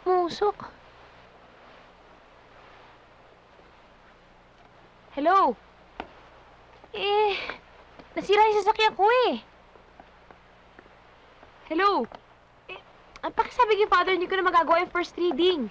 Musok. Hello? Nasira yung sasakyan ko eh. Hello? Ang pakisabi yung father, hindi ko na magagawa yung first reading.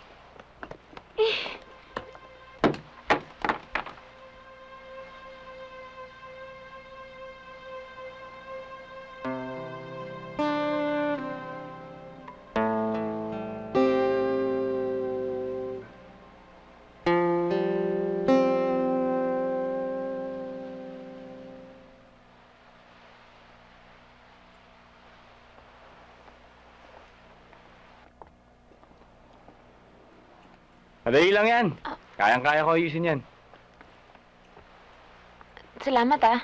Madali lang yan. Kayang-kaya ko ayusin yan. Salamat ah.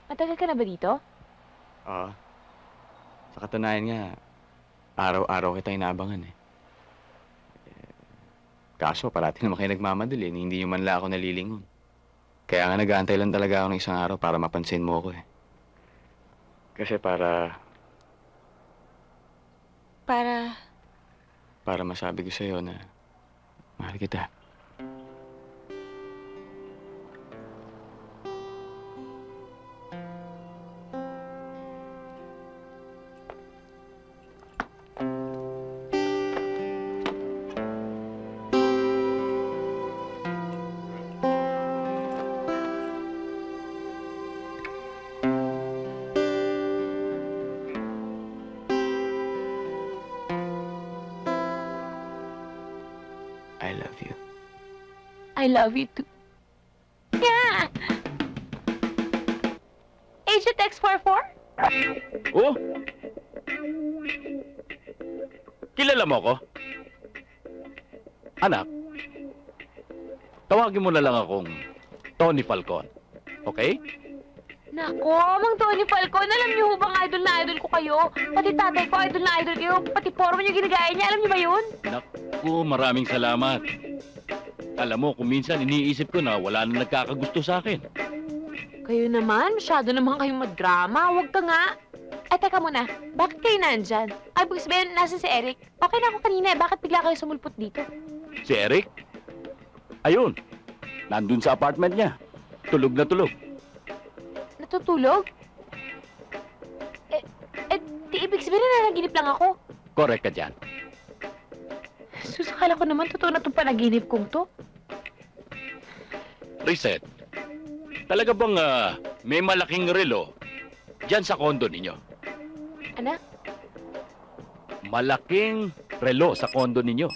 Matagal ka na ba dito? Oo. Sa katunayan nga, araw-araw kita inaabangan eh. Kaso, parati naman kayo nagmamadali. Hindi nyo man lang ako nalilingon. Kaya nga nag-aantay lang talaga ako ng isang araw para mapansin mo ako eh. Kasi para masabi ko sa'yo na mahal kita. I love you. I love you too. Yeah! Agent X44? Oh? Kilala mo ako? Anak, tawagin mo na lang akong Tony Falcon. Okay? Nako, Mang Tony Falcon, alam niyo bang idol na idol ko kayo? Pati tatay ko, idol na idol kayo. Pati forma niyo ginagaya niya, alam niyo ba yun? Naku, maraming salamat. Alam mo, kung minsan iniisip ko na wala na nagkakagusto sa akin. Kayo naman, masyado naman kayong magdrama. Huwag ka nga. Ay, teka muna. Bakit kayo nandyan? Ay, bukas ba yan, nasa si Eric? Okay na ako kanina eh. Bakit bigla kayo sumulpot dito? Si Eric? Ayun, nandun sa apartment niya. Tulog na tulog. Natutulog? Di ibig sabihin na nanaginip lang ako. Correct ka dyan. Susakala ko naman, totoo na itong panaginip kong to. Reset, talaga bang may malaking relo dyan sa kondo ninyo? Ano? Malaking relo sa kondo ninyo.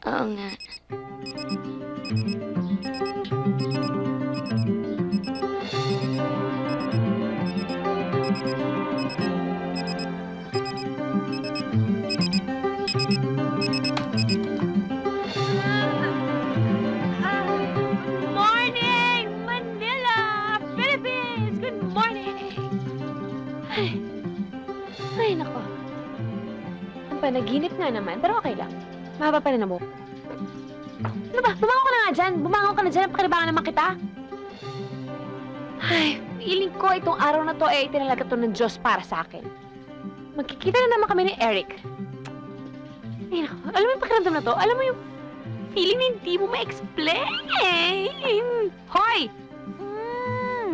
Oo nga. Morning, Manila, Philippines! Good morning! Ay, nako. Ang panaginip nga naman, pero okay lang. Mahaba pa rin ang buhok. Ano ba? Bumangon ka na nga dyan. Bumangon ka na dyan. Pakinabangan naman kita. Ay, feeling ko itong araw na to eh, itinalaga to ng Diyos para sa akin. Magkikita na naman kami ni Eric. Ay, naku, alam mo yung pakiramdam na to? Alam mo yung feeling na hindi mo ma-explain. Hoy!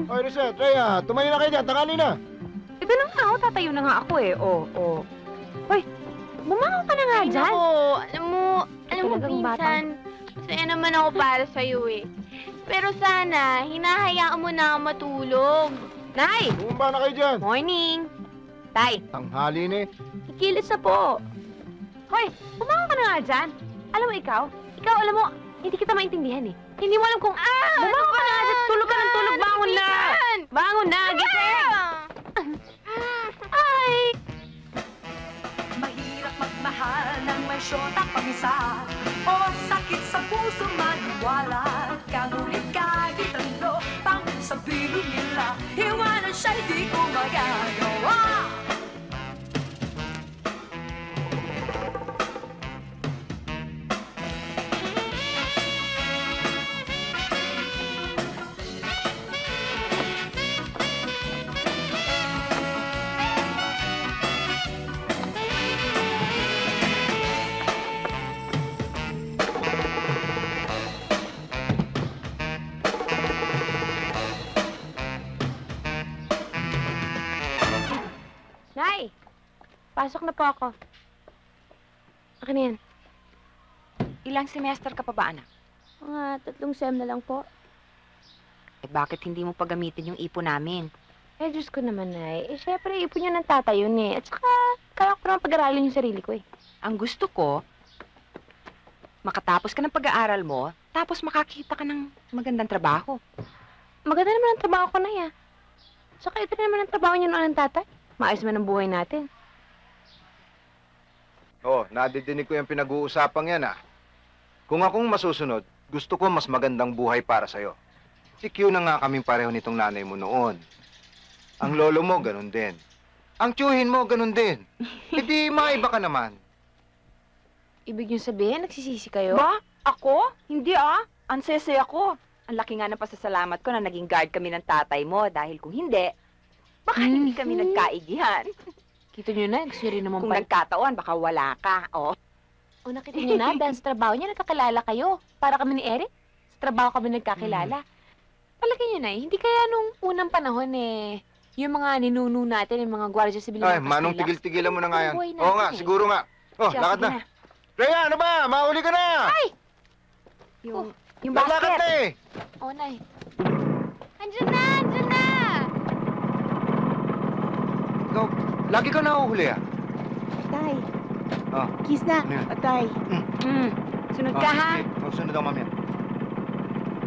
Oy, Reset, Rhea, tumayo na kayo dyan, tangali na. Ito na nga ako, tatayo na nga ako eh. Oo. Hoy, bumangon ka na nga Ay, dyan. naku, alam mo, Talagang minsan, masaya naman ako para sa'yo eh. Pero sana, hinahayaan mo na ako matulog. Nay! Bumaba na kayo dyan. Morning! Tay, Tanghali na eh. ikilis na po. Hoy, bumangon ka na nga dyan. Alam mo ikaw, alam mo, hindi kita maintindihan eh. Hindi mo alam kung, bumangon ka na nga dyan. Tulog ka ng tulog, bangon na! Bangon na, gising! Ay! Mahirap magmahal ng may syota pamisa o sakit sa puso maniwala. Kanulit kahit ano pang sabihin nila, iwanan siya'y di ko magagawa. Nay! Pasok na po ako. Akin na yan. Ilang semester ka pa ba, anak? Mga 3 sem na lang po. Eh, bakit hindi mo pagamitin yung ipon namin? Eh, Diyos ko naman, Nay. Eh, syempre, ipon niya ng tatay yun eh. At saka, kaya ko naman pag-aralin yung sarili ko eh. Ang gusto ko, makatapos ka ng pag-aaral mo, tapos makakita ka ng magandang trabaho. Maganda naman ang trabaho ko na yan. Saka ito naman ang trabaho niya noon ng tatay. Maayos man ang buhay natin. Oh, nadidinig ko yung pinag-uusapang yan ah. Kung akong masusunod, gusto ko mas magandang buhay para sa'yo. Si Q na nga kaming pareho nitong nanay mo noon. Ang lolo mo, ganun din. Ang tiyuhin mo, ganun din. Hindi maiba ka naman. Ibig niyo sabihin, nagsisisi kayo? Ba? Ako? Hindi Ang sese ako. Ang laki nga ng pasasalamat ko na naging guard kami ng tatay mo dahil kung hindi, baka hindi kami nagkaigihan. Kita niyo na, gusto niyo rin naman Kung pala. nagkataon, baka wala ka. Oh. O, nakita niyo na, dahil sa trabaho niya, nagkakilala kayo. Para kami ni Eric, sa trabaho kami nagkakilala. Palagay niyo na hindi kaya nung unang panahon eh, yung mga ninuno natin, yung mga gwardiya sibil ng Ay, Castilla. Manong, tigil-tigilan mo na nga yan. Buhay Oo nga, natin eh. siguro nga. Oh, Siya, lakad sige na. Rhea, ano ba? Mahuli ka na! Yung Lalakad basket. na eh! Oo, Nay. Andiyan na! Ikaw, lagi ka nahuhuli ah. Tay, Oh, kiss na. Ano yan? O, tay. Sunod ka, ha? sige. Oh, sunod ako mamaya.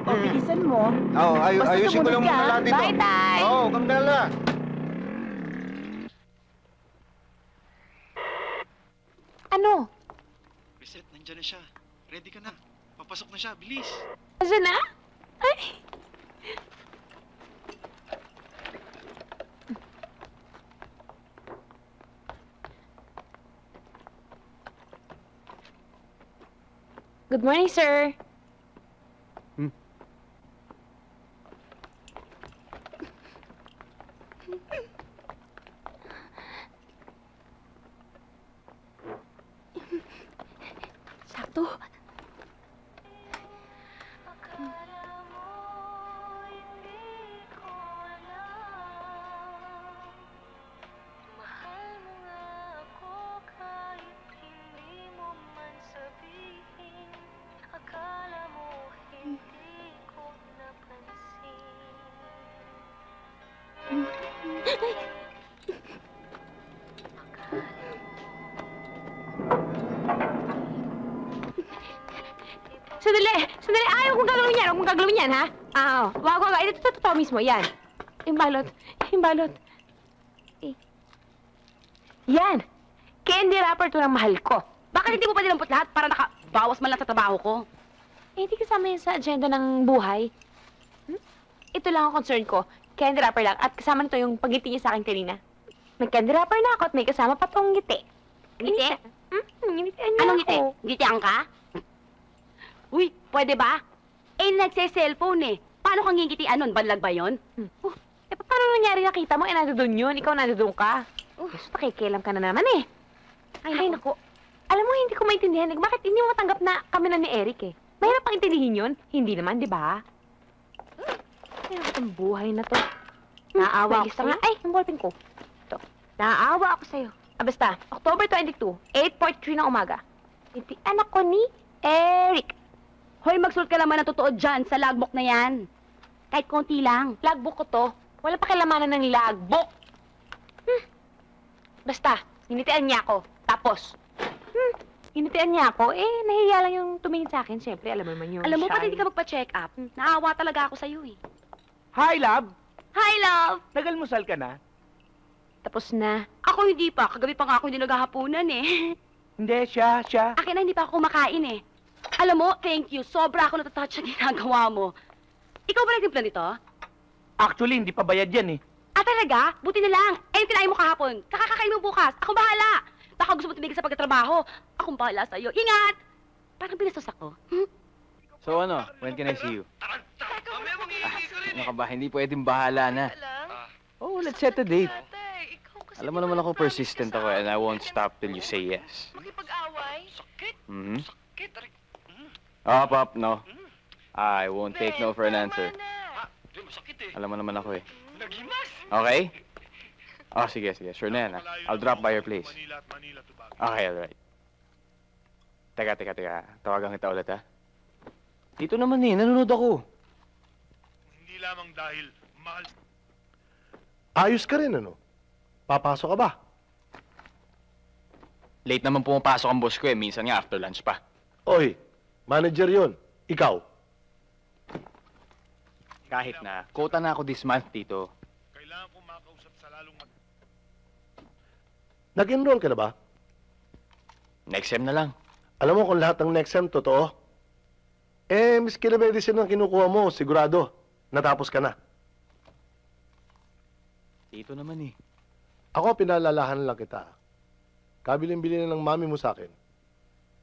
O, bilisan mo. Oo, Basta ayusin ko lang sumunod muna ka. lahat dito. Bye, Tay! Oo, kang dala. Ano? Reset, nandyan na siya. Ready ka na. Papasok na siya, bilis. Asa na? Ay! Good morning, sir. Sakto. Sandali! Ayaw kong gagawin yan! Huwag mong gagawin yan, ha? Wag. Ito, totoo mismo, yan. Yung balot. Yan! Candy wrapper to ng mahal ko. Bakit hindi mo pa nilampot lahat para nakabawas man lang sa trabaho ko? Hindi kasama yan sa agenda ng buhay. Ito lang ang concern ko. Candy wrapper lang. At kasama nito yung pagngiti niya sa akin kanina. May candy wrapper na ako at may kasama pa tong ngiti. Ngiti? Nginitian niya Anong ako. ngiti? Ngitian ka? Uy, pwede ba? Eh, nagse-cellphone eh. Paano kang ngingitian nun? Banlag ba yun? Eh, paano nangyari nakita mo? Eh, nandoon yun. Ikaw nandoon ka. Gusto, nakikialam ka na naman eh. Ay, naku. Alam mo, hindi ko maintindihan. Bakit hindi mo matanggap na kami na ni Eric eh? Mahirap pang intindihin yun. Hindi naman, di ba? Ay, naku, ang buhay na to. Naawa ako nga. Ay, yung ballpen ko. Ito. Naawa ako sa'yo. Basta, October 22, 8:43 ng umaga. Hindi anak ko ni Eric. Hoy, magsulat ka naman ng totoo dyan sa logbook na yan. Kahit konti lang. Logbook ko to. Wala pa kilamanan ng logbook. Basta, hinitian niya ako. Tapos, hinitian niya ako. Eh, nahiya lang yung tumingin sa akin. Siyempre, alam mo naman yung Alam mo, shy. pati hindi ka magpa-check up. Naawa talaga ako sa'yo eh. Hi, love! Hi, love! Nagalmusal ka na? Tapos na. Ako hindi pa. Kagabi pa nga ako hindi naghahapunan eh. Hindi, siya. Akin na hindi pa ako kumakain eh. Alam mo, thank you. Sobra ako natatouch sa ginagawa mo. Ikaw ba nagtimpla nito? Actually, hindi pa bayad yan eh. Ah, talaga? Buti na lang. Eh, yung kinain mo kahapon. Kakakain mo bukas. Ako bahala. Baka gusto mo tumigil sa pagkatrabaho. Akong bahala sa'yo. Ingat! Parang binastos ako. So ano, when can I see you? Ano ka ba? Hindi pwedeng bahala na. Oh, let's set a date. Alam mo naman ako persistent ako and I won't stop till you say yes. Makipag-away? Sakit. Sakit. Up, no. I won't take no for an answer. Di, masakit eh. Alam mo naman ako eh. Nagimas. Okay? Oh, sige. Sure na yan, ha? I'll drop by your place. Manila at Manila to Baguio. Okay, alright. Teka. Tawagan kita ulit, ha? Dito naman eh, nanonood ako. Hindi lamang dahil mahal. Ayos ka rin, ano? Papasok ka ba? Late naman pumapasok ang boss ko eh. Minsan nga after lunch pa. Oy, manager yon. Ikaw. Kahit na, quota na ako this month, Tito. Kailangan kong makausap sa lalong Nag-enroll ka na ba? Next sem na lang. Alam mo kung lahat ng next sem totoo? Eh, miski na medicine ang kinukuha mo, sigurado. Natapos ka na. Tito naman eh. Ako, pinalalahan lang kita. Kabilin-bili na ng mami mo sa akin.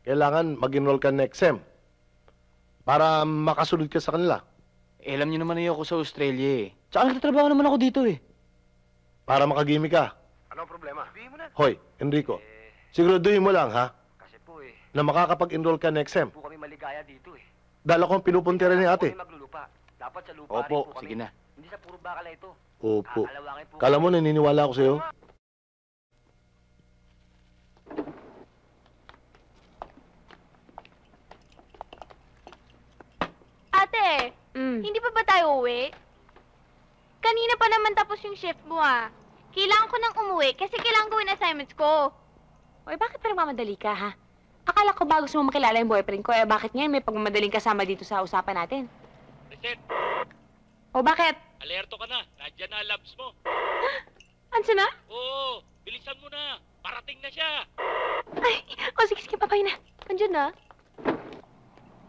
Kailangan mag-enroll ka next sem. Para makasunod ka sa kanila. Eh, alam niyo naman na ako sa Australia eh. Tsaka nagtatrabaho naman ako dito eh. Para makagimik ka. Anong problema? Sabihin mo na. Hoy, Enrico. Siguraduhin mo lang, ha? Kasi po Na makakapag-enroll ka next sem. po kami maligaya dito eh. Dahil ako ang pinupuntiran ni ate. maglulupa. Dapat sa lupa Opo, sige na. Hindi sa puro bakal ito. Opo. Alawangin po. Kala mo naniniwala ako sa'yo? Ate, hindi pa ba tayo uwi? Kanina pa naman tapos yung shift mo ah. Kailangan ko nang umuwi kasi kailangan gawin assignments ko. Oy, bakit pa nagmamadali ka, ha? Akala ko ba gusto mo makilala yung boyfriend ko, eh bakit ngayon may pagmamadaling kasama dito sa usapan natin? Reset, O bakit? alerto ka na. Nandiyan na ang labs mo. Ansa na? Oo, bilisan mo na. Parating na siya. Ay, sige, papay na. Andiyan na.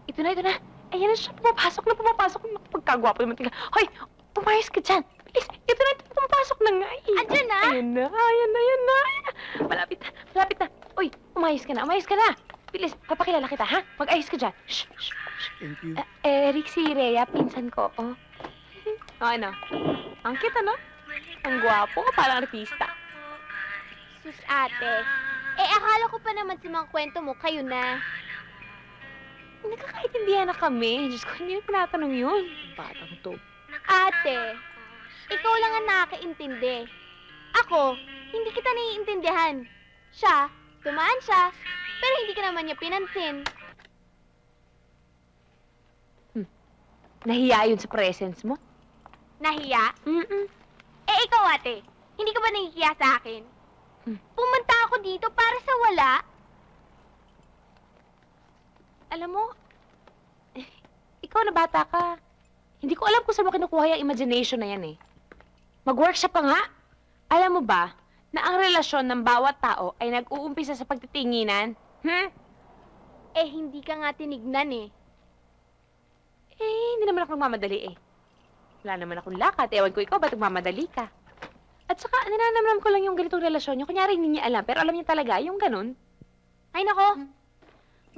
Ito na. Ayan na siya, pumapasok. Pagkagwapo naman tingnan. Hoy, umayos ka dyan. Bilis, ito na, pumapasok na nga eh. Andiyan na? Ayan na. Malapit na. Uy, umayos ka na. Bilis, papakilala kita, ha? Mag-ayos ka dyan. Shh. Thank you. Eric, si Rhea, pinsan ko, oh. Ano? Ang cute, ano? Ang gwapo, parang artista. Sus ate, akala ko pa naman sa mga kwento mo, kayo na. Nakakaintindihan na kami. Diyos ko, hindi na tinatanong yun. Batang to. Ate, ikaw lang ang nakakaintindi. Ako, hindi kita naiintindihan. Siya, tumaan siya, pero hindi ka naman niya pinansin. Nahiya yun sa presence mo? Nahiya? Ikaw ate, hindi ka ba nahihiya sa akin? Pumunta ako dito para sa wala. Alam mo, ikaw na bata ka. Hindi ko alam kung saan mo kinukuha yung imagination na yan eh. Mag-workshop ka nga. Alam mo ba na ang relasyon ng bawat tao ay nag-uumpisa sa pagtitinginan? Hindi ka nga tinignan eh. Hindi naman ako nagmamadali eh. Wala naman akong lakad. Ewan ko ikaw, ba't nagmamadali ka? At saka, ninanamnam ko lang yung ganitong relasyon niyo. Kunyari, hindi niya alam, pero alam niya talaga yung ganun. Ay nako,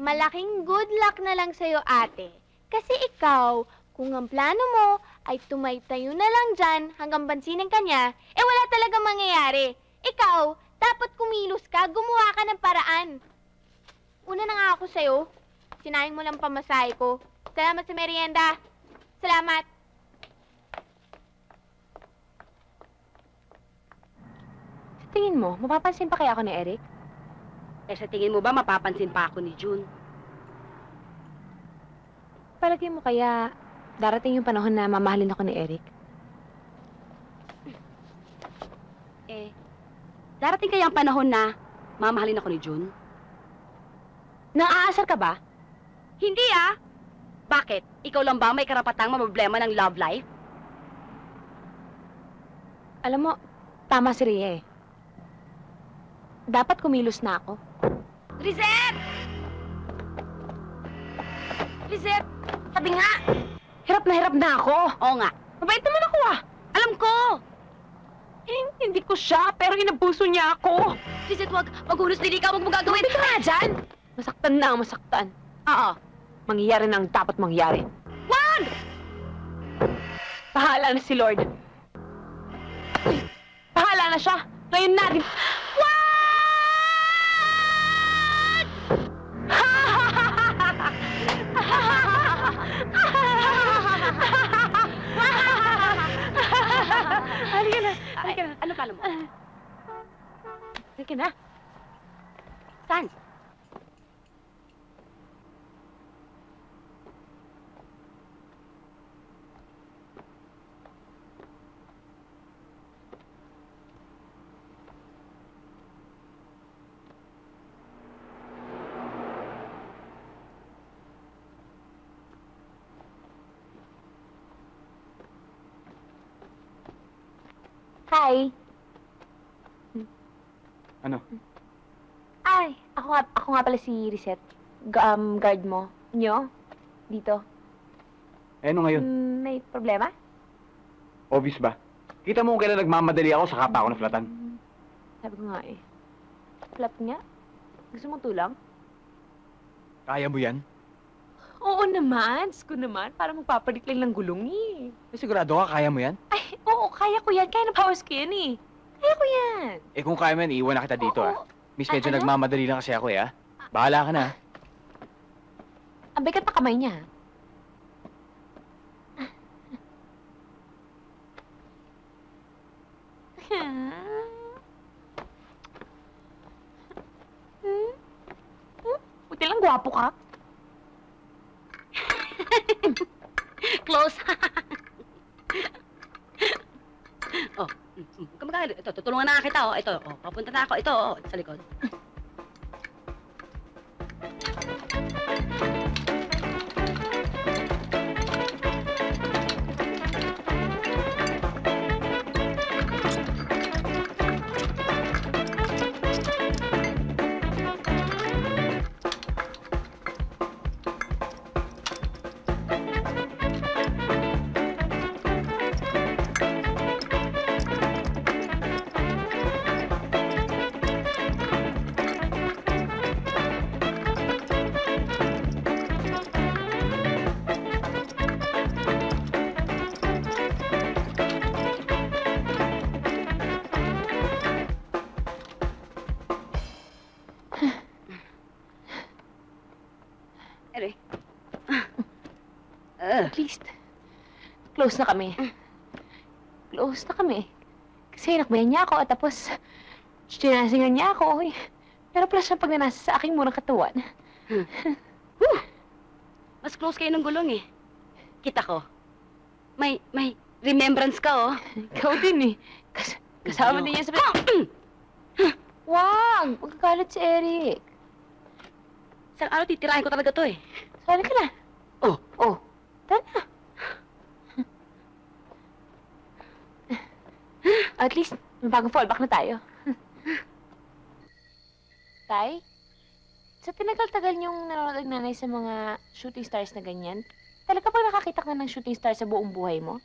malaking good luck na lang sa'yo, ate. Kasi ikaw, kung ang plano mo ay tumaytayo na lang dyan hanggang bansinin ka niya, eh wala talaga mangyayari. Ikaw, dapat kumilos ka, gumawa ka ng paraan. Una na nga ako sa'yo. Sinayang mo lang pamasahe ko. Salamat sa merienda. Salamat. Sa tingin mo, mapapansin pa kaya ako ni Eric? Eh, sa tingin mo ba mapapansin pa ako ni June? Palagay mo kaya darating yung panahon na mamahalin ako ni Eric? Eh, darating kaya ang panahon na mamahalin ako ni June? Naaasar ka ba? Hindi ah! Bakit? Ikaw lang ba may karapatang problema ng love life? Alam mo, tama si Rhea eh. Dapat kumilos na ako. Lizette! Lizette! Sabi nga! Hirap na ako. Oo nga. Mabait naman ako ah. Alam ko! Hindi ko siya, pero inabuso niya ako. Lizette, wag maghunos din ikaw, wag mo gagawin. Tumabig ka nga dyan. Masaktan na ang masaktan. Oo. Mangyayari na ang dapat mangyari. Wag! Bahala na si Lord. Bahala na siya. Ngayon natin. Halika na. Halika na. Ano pala mo? Halika na. Saan? Hi. Ano? Ay, ako nga pala si Reset. Guard mo. Nyo? Dito. Eh, ano ngayon? May problema? Obvious ba? Kita mo kung kailan nagmamadali ako, saka pa ako naflatan. Sabi ko nga eh. Flat nga? Gusto mo tulang? Kaya mo yan? Oo naman. Sko naman. Para magpapadik lang ng gulong eh. Sigurado ka, kaya mo yan? Ay, oo. Kaya ko yan. Kaya na powers ko yan eh. Kaya ko yan. Eh kung kaya mo yan, iiwan na kita dito ah. Miss, medyo Ano? nagmamadali lang kasi ako eh ah. Bahala ka na. Ang bigat na kamay niya. Buti lang gwapo ka. Close. Oh, kamagano. Ito, tutulungan na kita, oh. Ito, oh, papunta na ako. Ito, oh, sa likod. At least, close na kami. Close na kami. Kasi nakbayan niya ako at tapos sinasingan niya ako. Eh. Pero plus na pag nanasa sa aking murang katawan. Mas close kayo ng gulong eh. Kita ko. May remembrance ka, oh. Ikaw din eh. Kasama din yan sa... Wag! Magkakalat si Eric. Isang araw titirahin ko talaga to eh. Sali ka na. Oh. Tara na. At least, may bagong fallback na tayo. Tay, sa tinagal-tagal niyong nanonood ng nanay sa mga shooting stars na ganyan, talaga ba nakakita ka ng shooting star sa buong buhay mo?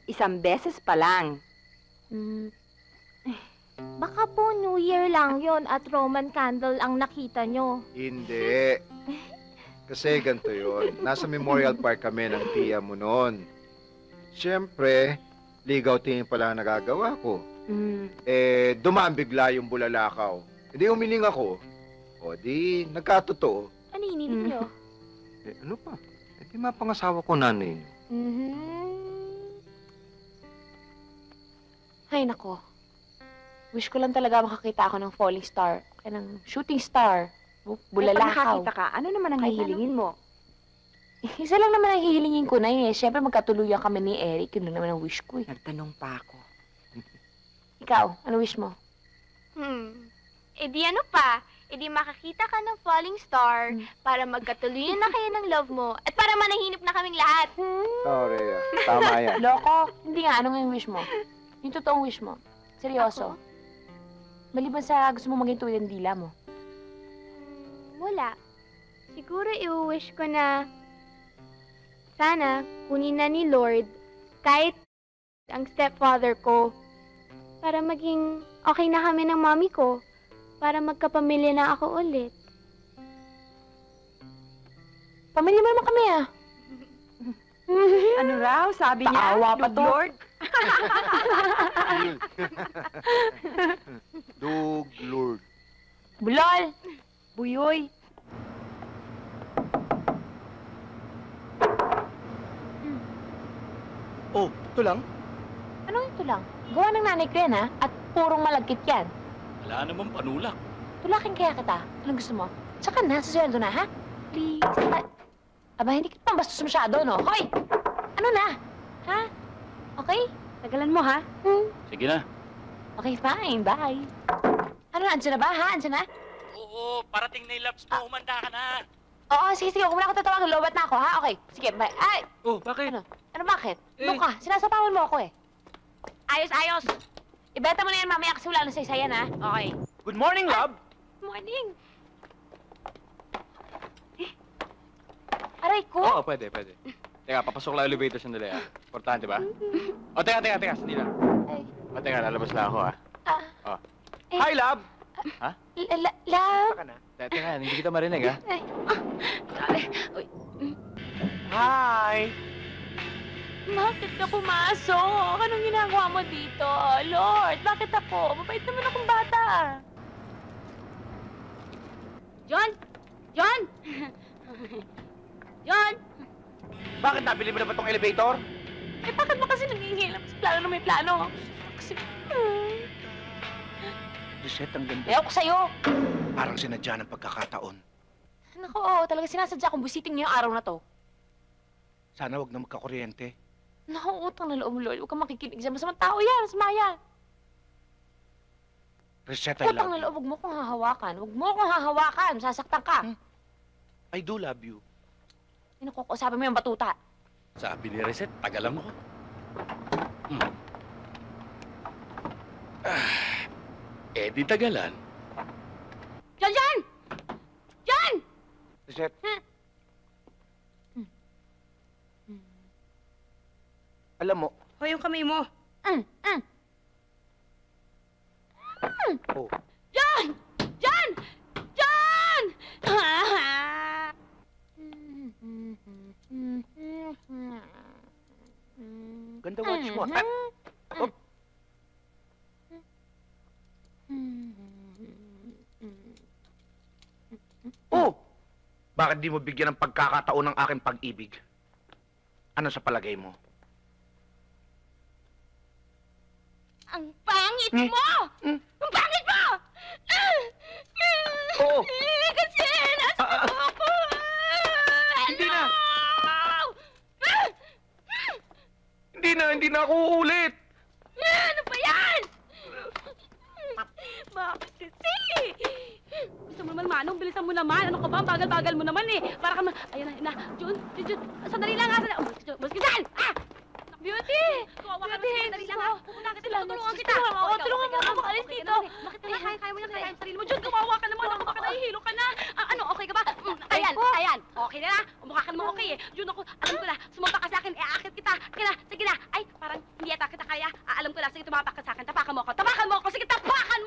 Isang beses pa lang. Baka po New Year lang yon at Roman candle ang nakita nyo. Hindi. Kasi ganito yun. Nasa Memorial Park kami ng tiya mo noon. Siyempre, ligaw tingin pala ang nagagawa ko. Eh, dumaan bigla yung bulalakaw. Hindi umiling ako. O di, nagkatotoo. Ano hinilig nyo? Eh, ano pa? Eh, di mapangasawa ko nanay niyo. Ay, nako. Wish ko lang talaga makakita ako ng falling star. Kaya ng shooting star. Pag Bulalakaw. nakakita ka, ano naman ang Kahit hihilingin mo? Isa lang naman ang hihilingin ko na eh. Siyempre magkatuluyan kami ni Eric. Yun lang naman ang wish ko eh. Nagtanong pa ako. Ikaw, ano wish mo? E di ano pa? E di makakita ka ng falling star para magkatuluyan na kayo ng love mo at para manahinip na kaming lahat. Oh, Rhea. Tama yan. Loko. Hindi nga, ano nga yung wish mo? Yung totoong wish mo. Seryoso. Maliban sa gusto mo maging tuwid ang dila mo. Wala. Siguro i-wish ko na sana kunin na ni Lord kahit ang stepfather ko para maging okay na kami ng mommy ko para magkapamilya na ako ulit. Pamilya mo naman kami ah. Ano raw? Sabi niya? Paawa pa to. Lord? Dug Lord. Bulol! Buyoy. Oh, ito lang? Anong ito lang? Gawa ng nanay ko yan ha. At purong malagkit yan. Wala namang panulak. Tulakin kaya kita. Anong gusto mo? Tsaka na, sasweldo na ha? Please. Aba, hindi kita bastos masyado, no? Hoy! Ano na? Ha? Okay? Tagalan mo, ha? Sige na. Okay, fine. Bye. Ano na? Andiyan na ba, ha? Andiyan na? Oo, parating na yung laps mo. Humanda ka na. Oo, sige, sige. Huwag mo na ako tatawagan. Lowbat na ako, ha? Okay. Sige, bye. Ay! Oh, bakit? Ano bakit? Doon ka. Sinasapawan mo ako, eh. Ayos, ayos! Ibenta mo na yan mamaya kasi wala na saysayan, ha? Okay. Good morning, love! Morning. Aray ko! Oo, pwede. Teka, papasok lang elevator sandali, ah. Importante ba? O, teka, sandali lang. Ay. O, teka, lalabas na ako, ah. Oh. Hi, love! Ha? Love? Baka na. Teka, hindi kita marinig, ah. Ay. Hi! Bakit ka pumasok? Anong ginagawa mo dito? Lord, bakit ako? Mabait naman akong bata. John! John! John! Bakit nabili mo na ba tong elevator? Eh, bakit mo kasi nangingilam sa plano na may plano? Kasi, Lisette, ang ganda. ayaw ko sa'yo. Parang sinadya ng pagkakataon. Naku, oo, talaga sinasadya kong busiting niyo yung araw na to. Sana wag na magkakuryente. Naku, utang na loob mo, Lord. Huwag kang makikinig sa masamang tao yan. Masama yan. Lisette, I Utang love na you. loob, huwag mo akong hahawakan. Huwag mo akong hahawakan. Sasaktan ka. I do love you. Nakukusapin mo yung batuta. Sabi ni Reset, tagalan mo ko. Eh, di tagalan. John! John! John! Lisette, alam mo, Hoy, yung kamay mo. oh, John! John! John! ganda watch mo. Oh, oh! Bakit di mo bigyan ng pagkakataon ng aking pag-ibig? Ano sa palagay mo? Ang pangit mo! Ang pangit mo! Oo. Kasi nasa ako! Hindi na! Hindi na ako uulit! Ano ba yan? Bakit kasi? Bilisan mo naman, Manong. Bilisan mo naman. Ano ka ba? Ang bagal-bagal mo naman eh. Para ka Ayan na. John! Sandali lang ha. Baskisan! Ah! Beauty! Kawawa ka Beauty! naman. Sandali lang ha. Pupunta kita. Salamat. Tutulungan kita. Oo, tulungan mo ako makalis dito. Bakit na? Kaya mo niya kaya ang sarili mo. John, kawawa ka naman. Baka nahihilo ka na. Ano, okay ka ba? Ayan. Okay na na. Mukha ka naman okay eh. John, ako, alam ko na. Sumampa ka sa akin. Aakit kita. Sige na. Ay, parang hindi ata kita kaya. Alam ko na. Sige, tumapak ka sa akin. Tapakan mo ako. Sige, tapakan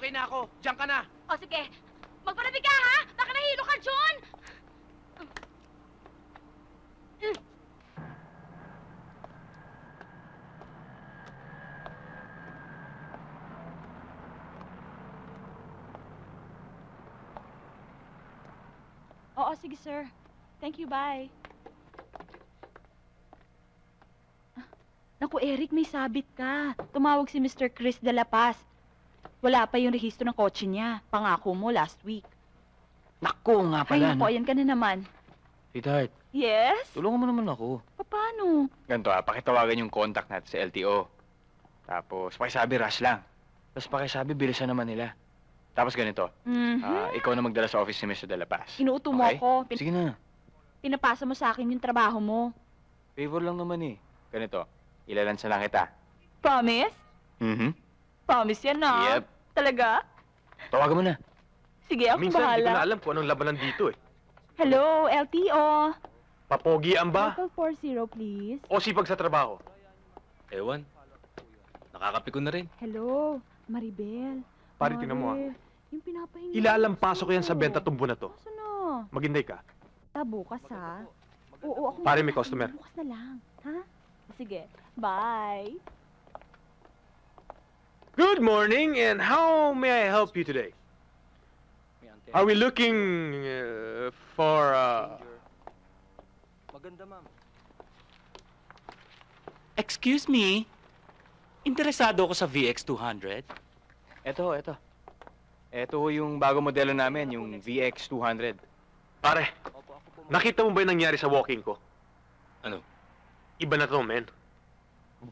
okay na ako. Diyan ka na. O sige, magpalabig ka ha! Baka nahilo ka, John! Oo, sige, sir. Thank you, bye. Naku, Eric, may sabit ka. Tumawag si Mr. Chris de la Paz. Wala pa yung rehistro ng kotse niya. Pangako mo last week. Naku nga Ay, pala. naku, ayan ka na naman. Sweetheart, Yes? tulungan mo naman ako. Paano? Ganito pakitawagan yung contact natin sa LTO. Tapos, pakisabi rush lang. Tapos pakisabi bilisan naman nila. Tapos ganito, ikaw na magdala sa office ni Mr. De La Paz. Inuuto mo Okay? ako. Sige na. Pinapasa mo sa akin yung trabaho mo. Favor lang naman eh. Ganito, ilalansa lang kita. Promise? Promise yan na. Yep. Talaga? Tawagan mo na. Sige, ako Minsan, bahala. hindi ko na alam kung anong labanan dito eh. Hello, LTO. Papogian ba? Local 40, please. O sipag sa trabaho? Ewan. Nakakapikon na rin. Hello, Maribel. Pare, tingnan mo Mare, yung pinapahinga. Ilalampasok ko yan sa benta tumbo na to. Asa na? Maghintay ka. Bukas, ha? Oo, ako. Pare, may customer. Bukas na lang, ha? Sige, bye. Good morning, and how may I help you today? Are we looking for Maganda, ma'am. Excuse me? Interesado ako sa VX200? Ito. Ito yung bago modelo namin, yung VX200. Pare, nakita mo ba yung nangyari sa walking ko? Ano? Iba na to, men.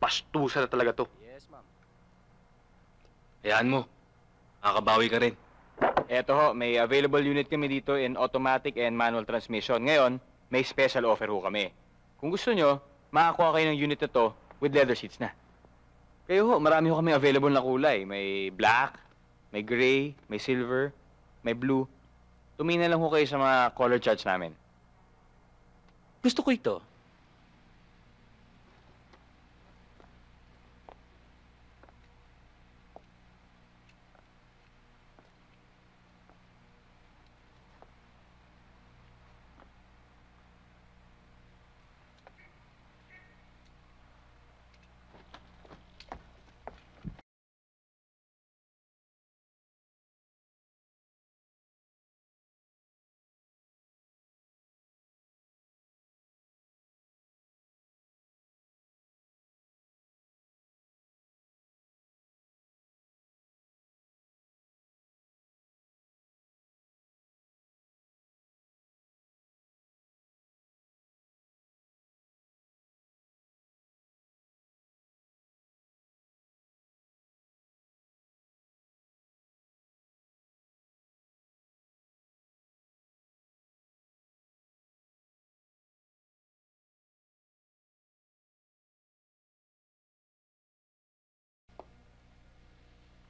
Bastusa na talaga to. Yes, ma'am. Hayaan mo. Nakakabawi ka rin. Eto ho, may available unit kami dito in automatic and manual transmission. Ngayon, may special offer ho kami. Kung gusto nyo, makakuha kayo ng unit na to with leather seats na. Kayo ho, marami ho kami available na kulay. May black, may gray, may silver, may blue. Tumingin na lang ho kayo sa mga color charts namin. Gusto ko ito.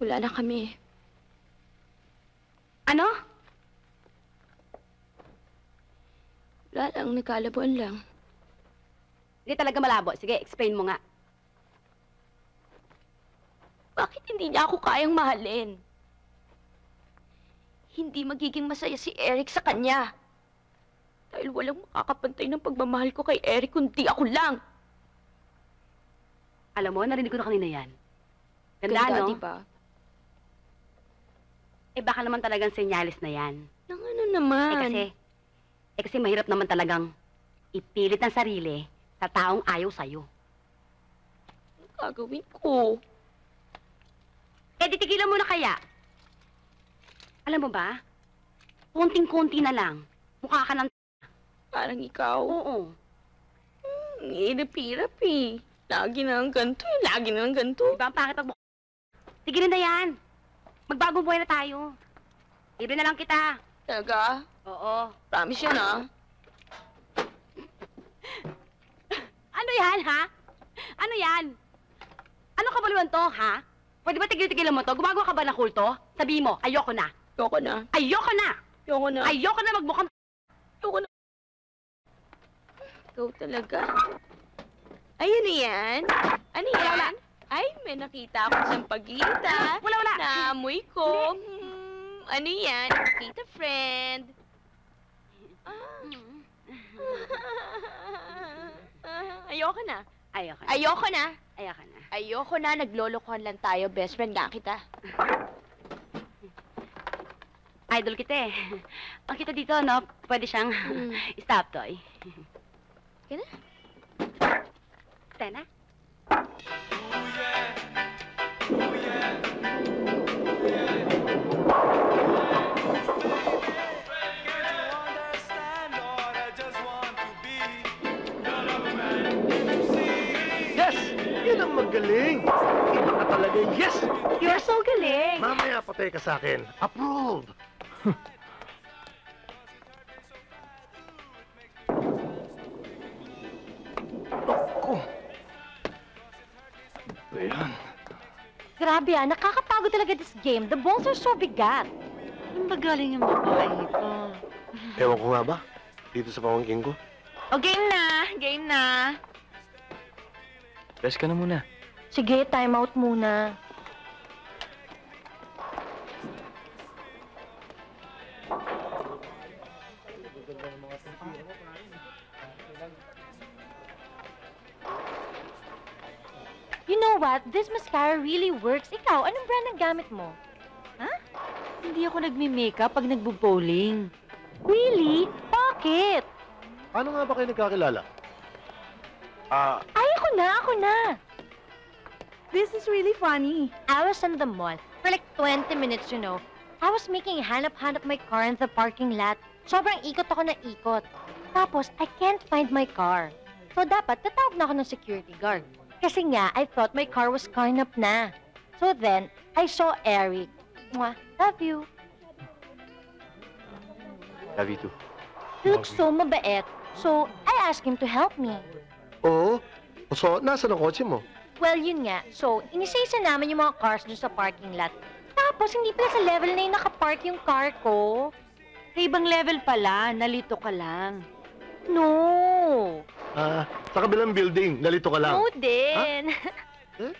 Wala na kami. Ano? Wala lang, nagkalabuan lang. Hindi talaga malabo. Sige, explain mo nga. Bakit hindi niya ako kayang mahalin? Hindi magiging masaya si Eric sa kanya. Dahil walang makakapantay ng pagmamahal ko kay Eric kundi ako lang. Alam mo, narinig ko na kanina yan. Ganda, no? Diba? Eh, baka naman talagang senyalis na yan. Nang ano naman? kasi mahirap naman talagang ipilit ang sarili sa taong ayaw sa'yo. Ano gagawin ko? Eh, titigilan mo na kaya. Alam mo ba, konting-konti na lang, mukha ka ng Parang ikaw? Oo. Hirap-hirap eh. Lagi na lang ganito eh. Lagi na lang ganito. Diba ang pangit ang Tigilin na yan. Magbagong buhay na tayo. Libre na lang kita. Talaga? Oo. Promise yan ah. Ano yan, ha? Ano yan? Ano kabaluan to, ha? Pwede ba tigil-tigilan mo to? Gumagawa ka ba ng kulto? Sabihin mo, ayoko na. Ayoko na. Ayoko na! Ayoko na. Ayoko na magmukhang... Ayoko na. Ikaw talaga. Ay, ano yan? Ano yan? Ay, may nakita ako siyang pagita. Wala. Naamoy amoy ko. Ano yan? Kita friend. Ayoko na. Ayoko na. Ayoko na. Ayoko na. Ayoko na. Naglolokohan lang tayo. Best friend nga kita. Idol kita eh. Ang kita dito, no? Pwede siyang stop toy. Kaya na? Tena? Yes! Yun ang magaling! Iba ka talaga, yes! You're so galing. Mamaya patay ka sa akin. Approved! Ako. Ayan. Grabe nakakapagod talaga this game. The balls are so bigat. Ang magaling ang babae ito. Ewan ko nga ba? Dito sa pamangkin ko. O, game na. Game na. Rest ka na muna. Sige, time out muna. You know what? This mascara really works. Ikaw, anong brand ang gamit mo? Hindi ako nagmi-makeup pag nagbo-bowling. Really? Bakit? Paano nga ba kayo nagkakilala? Ay, ako na. This is really funny. I was in the mall for like 20 minutes, you know. I was making hanap-hanap my car in the parking lot. Sobrang ikot ako na ikot. Tapos, I can't find my car. So, dapat tatawag na ako ng security guard. Kasi nga, I thought my car was carnap na. So then, I saw Eric. Mwah, love you. Love you too. He looks so mabait. So, I asked him to help me. Oo. So, nasa ng kotse mo? Well, yun nga. So, inisaysa namin yung mga cars dun sa parking lot. Tapos, hindi pala sa level na yung nakapark yung car ko. Sa ibang level pala, nalito ka lang. No. Sa kabilang building, nalito ka lang. No din. Eh?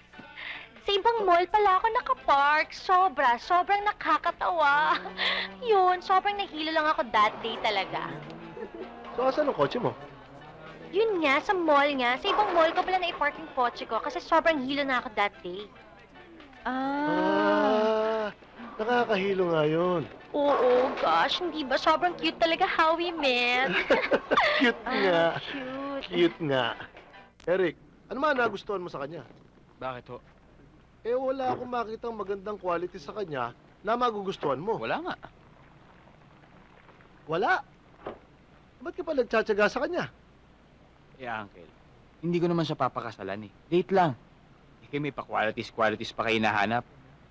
Sa ibang mall pala ako nakapark. Sobrang nakakatawa. Yun, sobrang nahilo lang ako that day talaga. So, asan ang kotse mo? Yun nga, sa mall nga. Sa ibang mall ko pala na-park yung kotse ko kasi sobrang hilo na ako that day. Nakakahilo nga yun. Oo, gosh, hindi ba? Sobrang cute talaga how we met. Cute nga. Cute. Cute nga. Eric, ano man nagustuhan mo sa kanya? Bakit ho? Eh, wala akong makitang magandang quality sa kanya na magugustuhan mo. Wala nga. Wala? Ba't ka pa nagtsatsaga sa kanya? Eh, Uncle, hindi ko naman siya papakasalan eh. Date lang. Eh, kayo may pa-qualities pa kayo nahanap.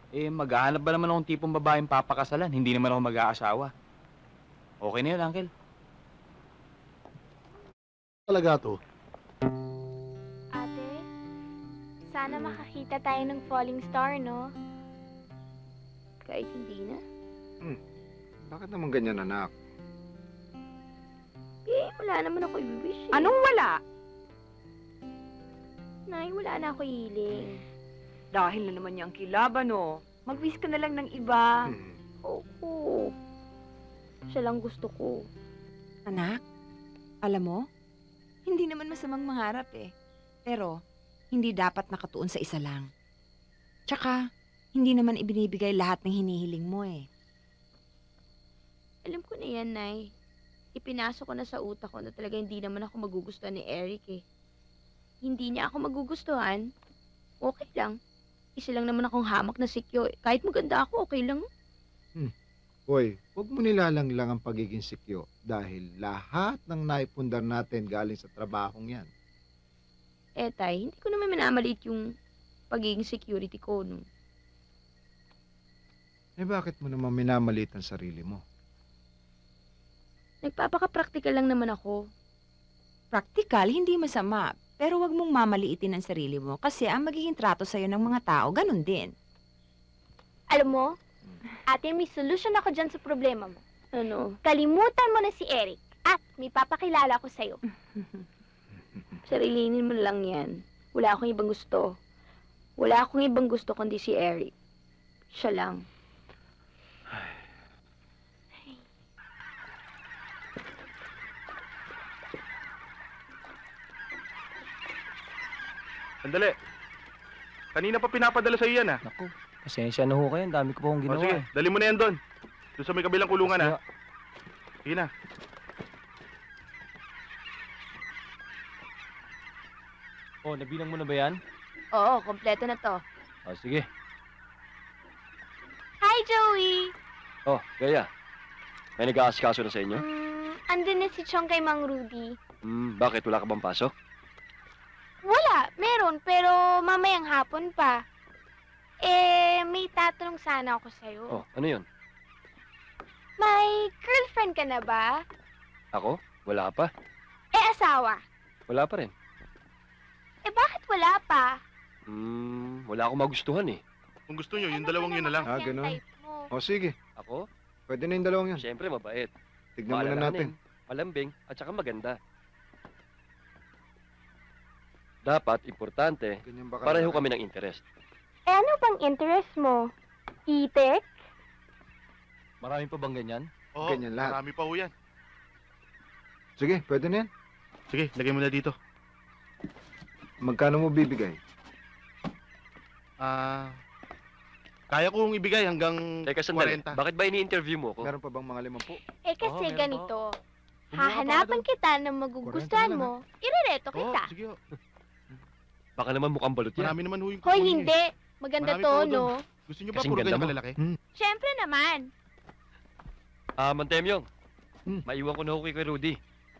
Eh, maghahanap ba naman akong tipong babaeng papakasalan? Hindi naman ako mag-aasawa. Okay na yun, Uncle. Talaga to. Ate, sana makakita tayo ng falling star, no? Kahit hindi na. Bakit naman ganyan, anak? Eh, wala naman ako i-wish eh. Anong wala? Nay, wala na ako hiling. Dahil na naman niyang kilaban, no? Mag-wish ka na lang ng iba. Oo. Siya lang gusto ko. Anak, alam mo, hindi naman masamang mangarap eh. Pero, hindi dapat nakatuon sa isa lang. Tsaka, hindi naman ibinibigay lahat ng hinihiling mo eh. Alam ko na yan, Nay. Ipinasok ko na sa utak ko na talaga hindi naman ako magugustuhan ni Eric eh. Hindi niya ako magugustuhan, okay lang. Isa lang naman akong hamak na sikyo eh. Kahit maganda ako, okay lang. Hoy, huwag mo nilalanglang ang pagiging sikyo dahil lahat ng naipundar natin galing sa trabahong yan. Eh, Tay, hindi ko naman minamalit yung pagiging security ko, no? Eh bakit mo naman minamalit ang sarili mo? Nagpapaka-practical lang naman ako. Praktikal, hindi masama. Pero wag mong mamaliitin ang sarili mo kasi ang magiging trato sa'yo ng mga tao, ganun din. Alam mo, ate, may solusyon ako dyan sa problema mo. Ano? Kalimutan mo na si Eric at may papakilala ko sa'yo. Sarilinin mo lang yan. Wala akong ibang gusto. Wala akong ibang gusto kundi si Eric. Siya lang. Sandali. Kanina pa pinapadala sa'yo yan, ha? Naku, pasensya na ho kayo. Ang dami ko pa akong O, ginawa. sige, dali mo na yan doon. Doon sa may kabilang kulungan, ha? Sige na. Oh, nabilang mo na ba yan? Oo, kompleto na to. Oh, sige. Hi, Joey! Oh, Gaya. May nag-aasikaso na sa inyo? Andun na si Chong kay Mang Rudy. Bakit? Wala ka bang pasok? Wala, meron, pero mamayang hapon pa. May tatanong sana ako sa'yo. Oh, ano yun? May girlfriend ka na ba? Ako? Wala pa. Asawa? Wala pa rin. Bakit wala pa? Wala akong magustuhan eh. Kung gusto nyo, yung dalawang yun na lang. Ah, ganun. O sige, Ako? pwede na yung dalawang yun. Siyempre, mabait. Tignan muna natin. Malambing, at saka maganda. Dapat, importante, Ganyan ba pareho kami ng interest. Ano bang interest mo? Itek? Marami pa bang ganyan? Oo, Ganyan lahat. marami pa ho yan. Sige, pwede na yan. Sige, lagay mo na dito. Magkano mo bibigay? Kaya kong ibigay hanggang Teka, sandali. 40. Bakit ba ini-interview mo ko? Meron pa bang mga 50? Kasi meron ganito. Kumuha ka Hahanapan doon. kita ng magugustuhan 40 na lang, mo. Irereto Oo, kita. sige ho. Baka naman mukhang balot yan. Marami naman ho yung Hoy, kukunin eh. hindi. Maganda Marami to, pa ako no? Gusto nyo ba Kasing puro ganda ganyan mo. kalalaki? Siyempre naman. Mantemyong. Maiwan ko na ako kay Rudy.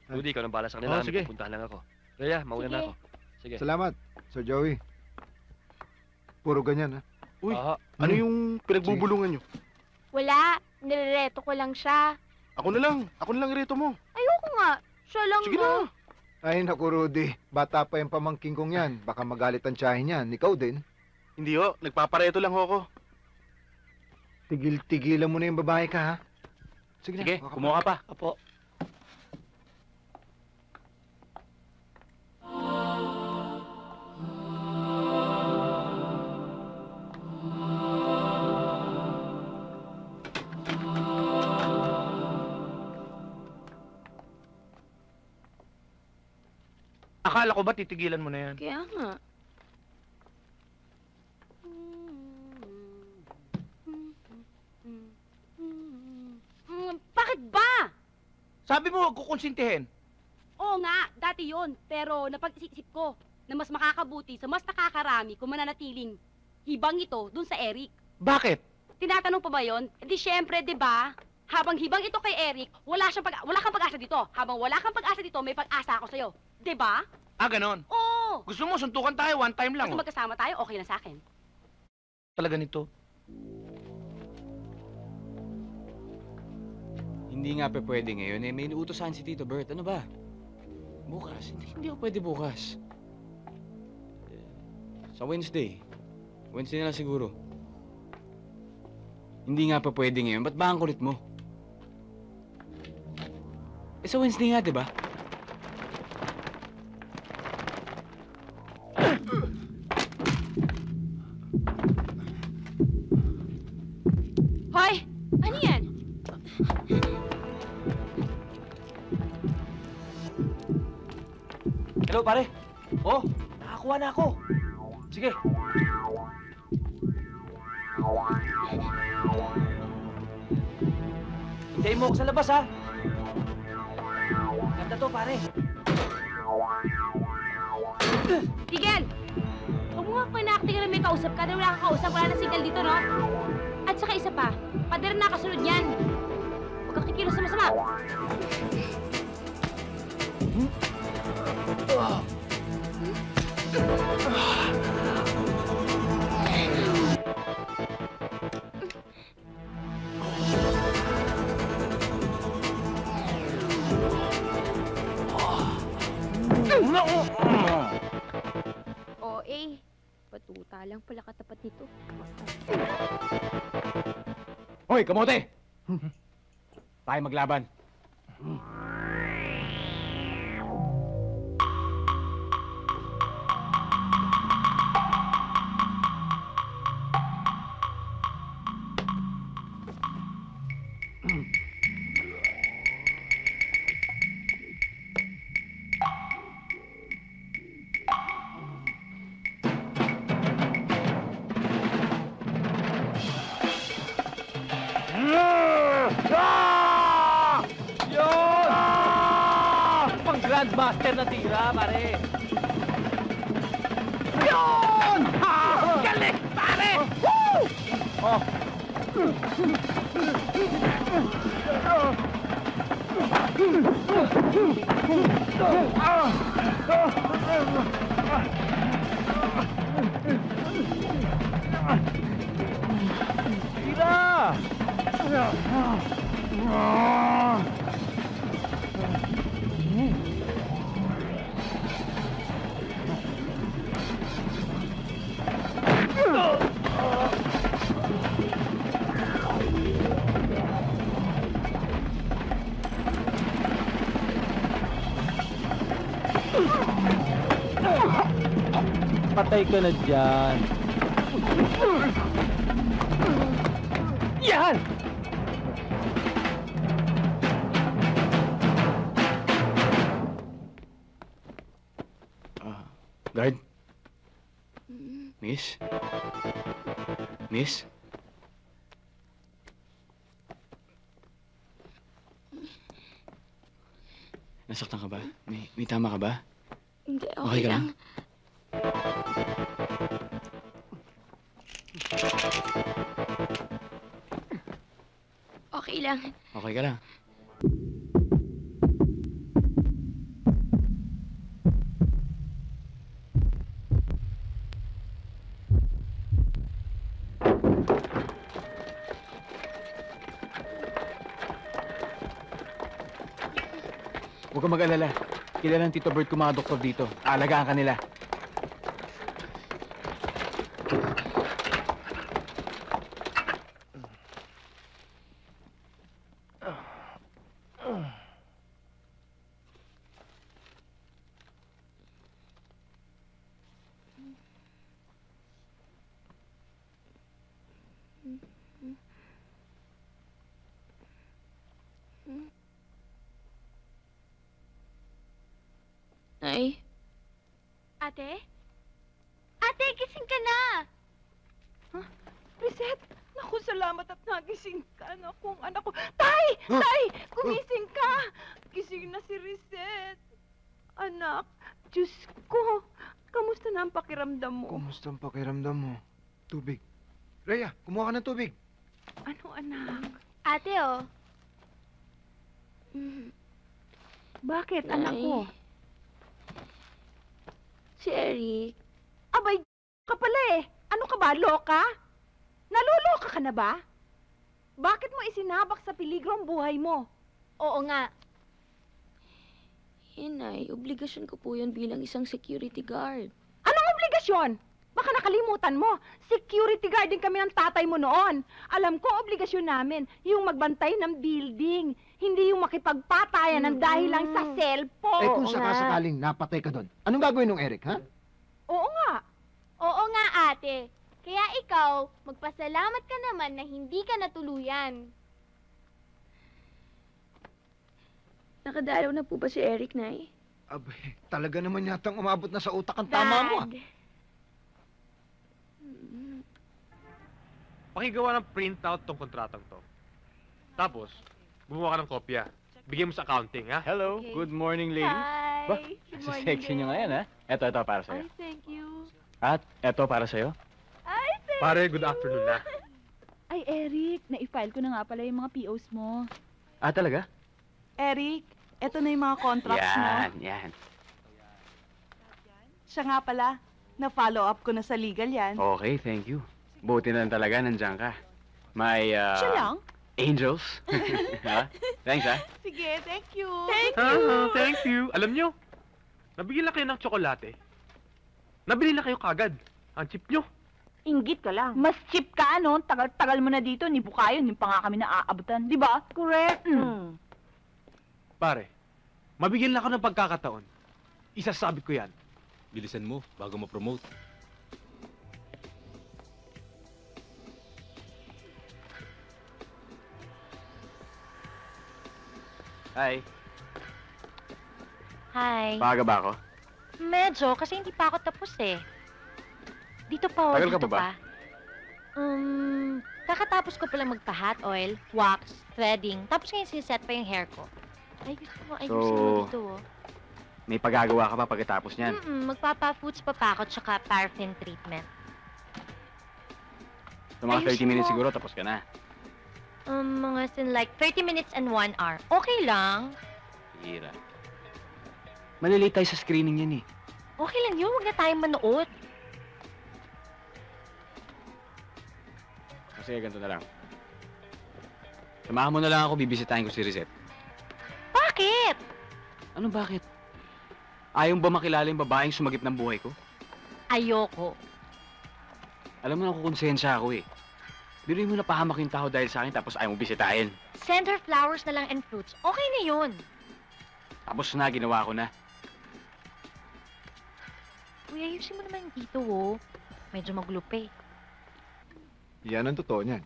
Rudy, ikaw nang bala sa kanila. Oo, sige. Pupuntahan lang ako. Kaya, mauna na Sige. ako. Sige. Salamat, Sir Joey. Puro ganyan, ha? Uy, Aha. ano yung pinagbubulungan nyo? Wala. Nirereto ko lang siya. Ako na lang ireto mo. Ayoko nga. Siya lang Sige mo. na. Ay, naku, Rudy. Bata pa yung pamangking kong yan. Baka magalit ang tiyahin yan. Ikaw din. Hindi ho, nagpapareto lang ho ako. Tigil-tigilan mo na yung babae ka, ha? Sige, Sige, na. kumuha ka pa. Apo. Akala ko ba titigilan mo na yan? Kaya nga. Bakit ba? Sabi mo, huwag ko konsintihin. Oo nga, dati yon. Pero napag-isip ko na mas makakabuti sa mas nakakarami kung mananatiling hibang ito dun sa Eric. Bakit? Tinatanong pa ba yon? Eh di syempre, di ba? Habang hibang ito kay Eric, wala kang pag-asa dito. Habang wala kang pag-asa dito, may pag-asa ako sa'yo. Di ba? Ah, ganon. Oo! Gusto mo, suntukan tayo, one time lang. Basta magkasama tayo, okay na sa akin. Talaga nito. Hindi nga pa pwede ngayon eh. May inuutosan si Tito Bert. Ano ba? Bukas. Hindi ako pwede bukas. Sa Wednesday. Wednesday na lang siguro. Hindi nga pa pwede ngayon. Ba't ba ang kulit mo? Sa Wednesday nga, di ba? Hoy! Ano yan? Hello, pare. Oh, nakakuha na ako. Sige. Hintayin mo ako sa labas, ha? Ganda to, pare. Tigil! Huwag mo nga pinakti ka na may kausap ka dahil wala kang kausap, wala na signal dito, no? At saka isa pa, pader na kasunod yan. Huwag kang kikilos sa masama. Batuta lang pala katapat nito. Hoy, kamote! Tayo maglaban. Grandmaster na tira, pare. Yun! Galing, pare! Woo! Oh. Tira! Patay ka na dyan. Yan! Guard? Miss? Miss? Nasaktan ka ba? May tama ka ba? Hindi, Okay ka lang? Okay lang. Okay ka lang? Huwag kang mag-alala. Kilala ng Tito Bert ko mga doktor dito. Aalagaan ka nila. Nay? Ate? Ate, gising ka na! Reset! Naku, salamat at nagising ka. Naku, anak ko. Tay! Tay! Gumising ka! Gising na si Reset. Anak, Diyos ko. Kamusta na ang pakiramdam mo? Kumusta ang pakiramdam mo? Tubig. Rhea, kumuha ka ng tubig. Ano, anak? Ate, oh. Bakit, Nay. anak ko? Si Eric. Abay, ka pala eh. Ano ka ba, loka? Naluloka ka na ba? Bakit mo isinabak sa peligro ang buhay mo? Oo nga. Nay, obligasyon ko po yun bilang isang security guard. Anong obligasyon? Baka nakalimutan mo. Security guard din kami ng tatay mo noon. Alam ko, obligasyon namin yung magbantay ng building. Hindi yung makipagpatayan ng dahil lang sa cellphone. Eh kung sakasakaling napatay ka doon, anong gagawin ng Eric, ha? Oo nga. Oo nga, ate. Kaya ikaw, magpasalamat ka naman na hindi ka natuluyan. Nakadalaw na po ba si Eric, Nay? Abay, talaga naman yatang umabot na sa utak ang tama mo, ah. Pakigawa ng printout tong kontratang to. Tapos, gumawa ka ng kopya. Bigyan mo sa accounting, ha? Hello. Okay. Good morning, ladies. Hi. Ba, Good sa morning, sexy niyo girl. ngayon, ha? Ito para sa'yo. Ay, thank you. At ito para sa'yo. Ay, thank Pare, good afternoon na. Ay, Eric, na-file ko na nga pala yung mga POs mo. Ah, talaga? Eric, eto na yung mga contracts mo. Yan. Siya nga pala, na-follow up ko na sa legal yan. Okay, thank you. Buti na lang talaga, nandiyan ka. May, Siya lang? angels. Ha? Thanks, ha? Sige, thank you. Thank you. Alam nyo, nabigyan lang kayo ng tsokolate. Nabili na kayo kagad. Ang cheap nyo. Inggit ka lang. Mas cheap ka, ano? Tagal-tagal mo na dito, ni Bukayo, hindi pa nga kami naaabutan. Di ba? Correct. Pare, mabigyan lang ako ng pagkakataon. Isasabit ko yan. Bilisan mo bago ma-promote. Hi. Hi. Maaga ba ako? Medyo, kasi hindi pa ako tapos eh. Dito pa, Tagal ka dito pa ba? pa. Kakatapos ko pala magpa-hot oil, wax, threading, tapos ngayon siset pa yung hair ko. Ay, gusto mo ayusin mo So, dito, oh. May pagagawa ka pa pagkatapos niyan. Magpapa-foods pa ako tsaka paraffin treatment. So mga 30 minutes siguro, tapos ka na. Mga like 30 minutes and 1 hour. Okay lang. Hira. Malilate tayo sa screening yan eh. Okay lang yun. Huwag na tayong manood. Kasi ganito na lang. Samahan mo na lang ako, bibisitahin ko si Rizet. Bakit? Ano bakit? Ayaw ba makilala yung babaeng sumagip ng buhay ko? Ayoko. Alam mo na kukonsensya ako eh. Biruin mo na pahamak yung tao dahil sa akin tapos ayaw mo bisitahin. Send her flowers na lang and fruits. Okay na yun. Tapos na, ginawa ko na. Uy, ayusin mo naman dito, oh. Medyo maglupe. Yan ang totoo niyan.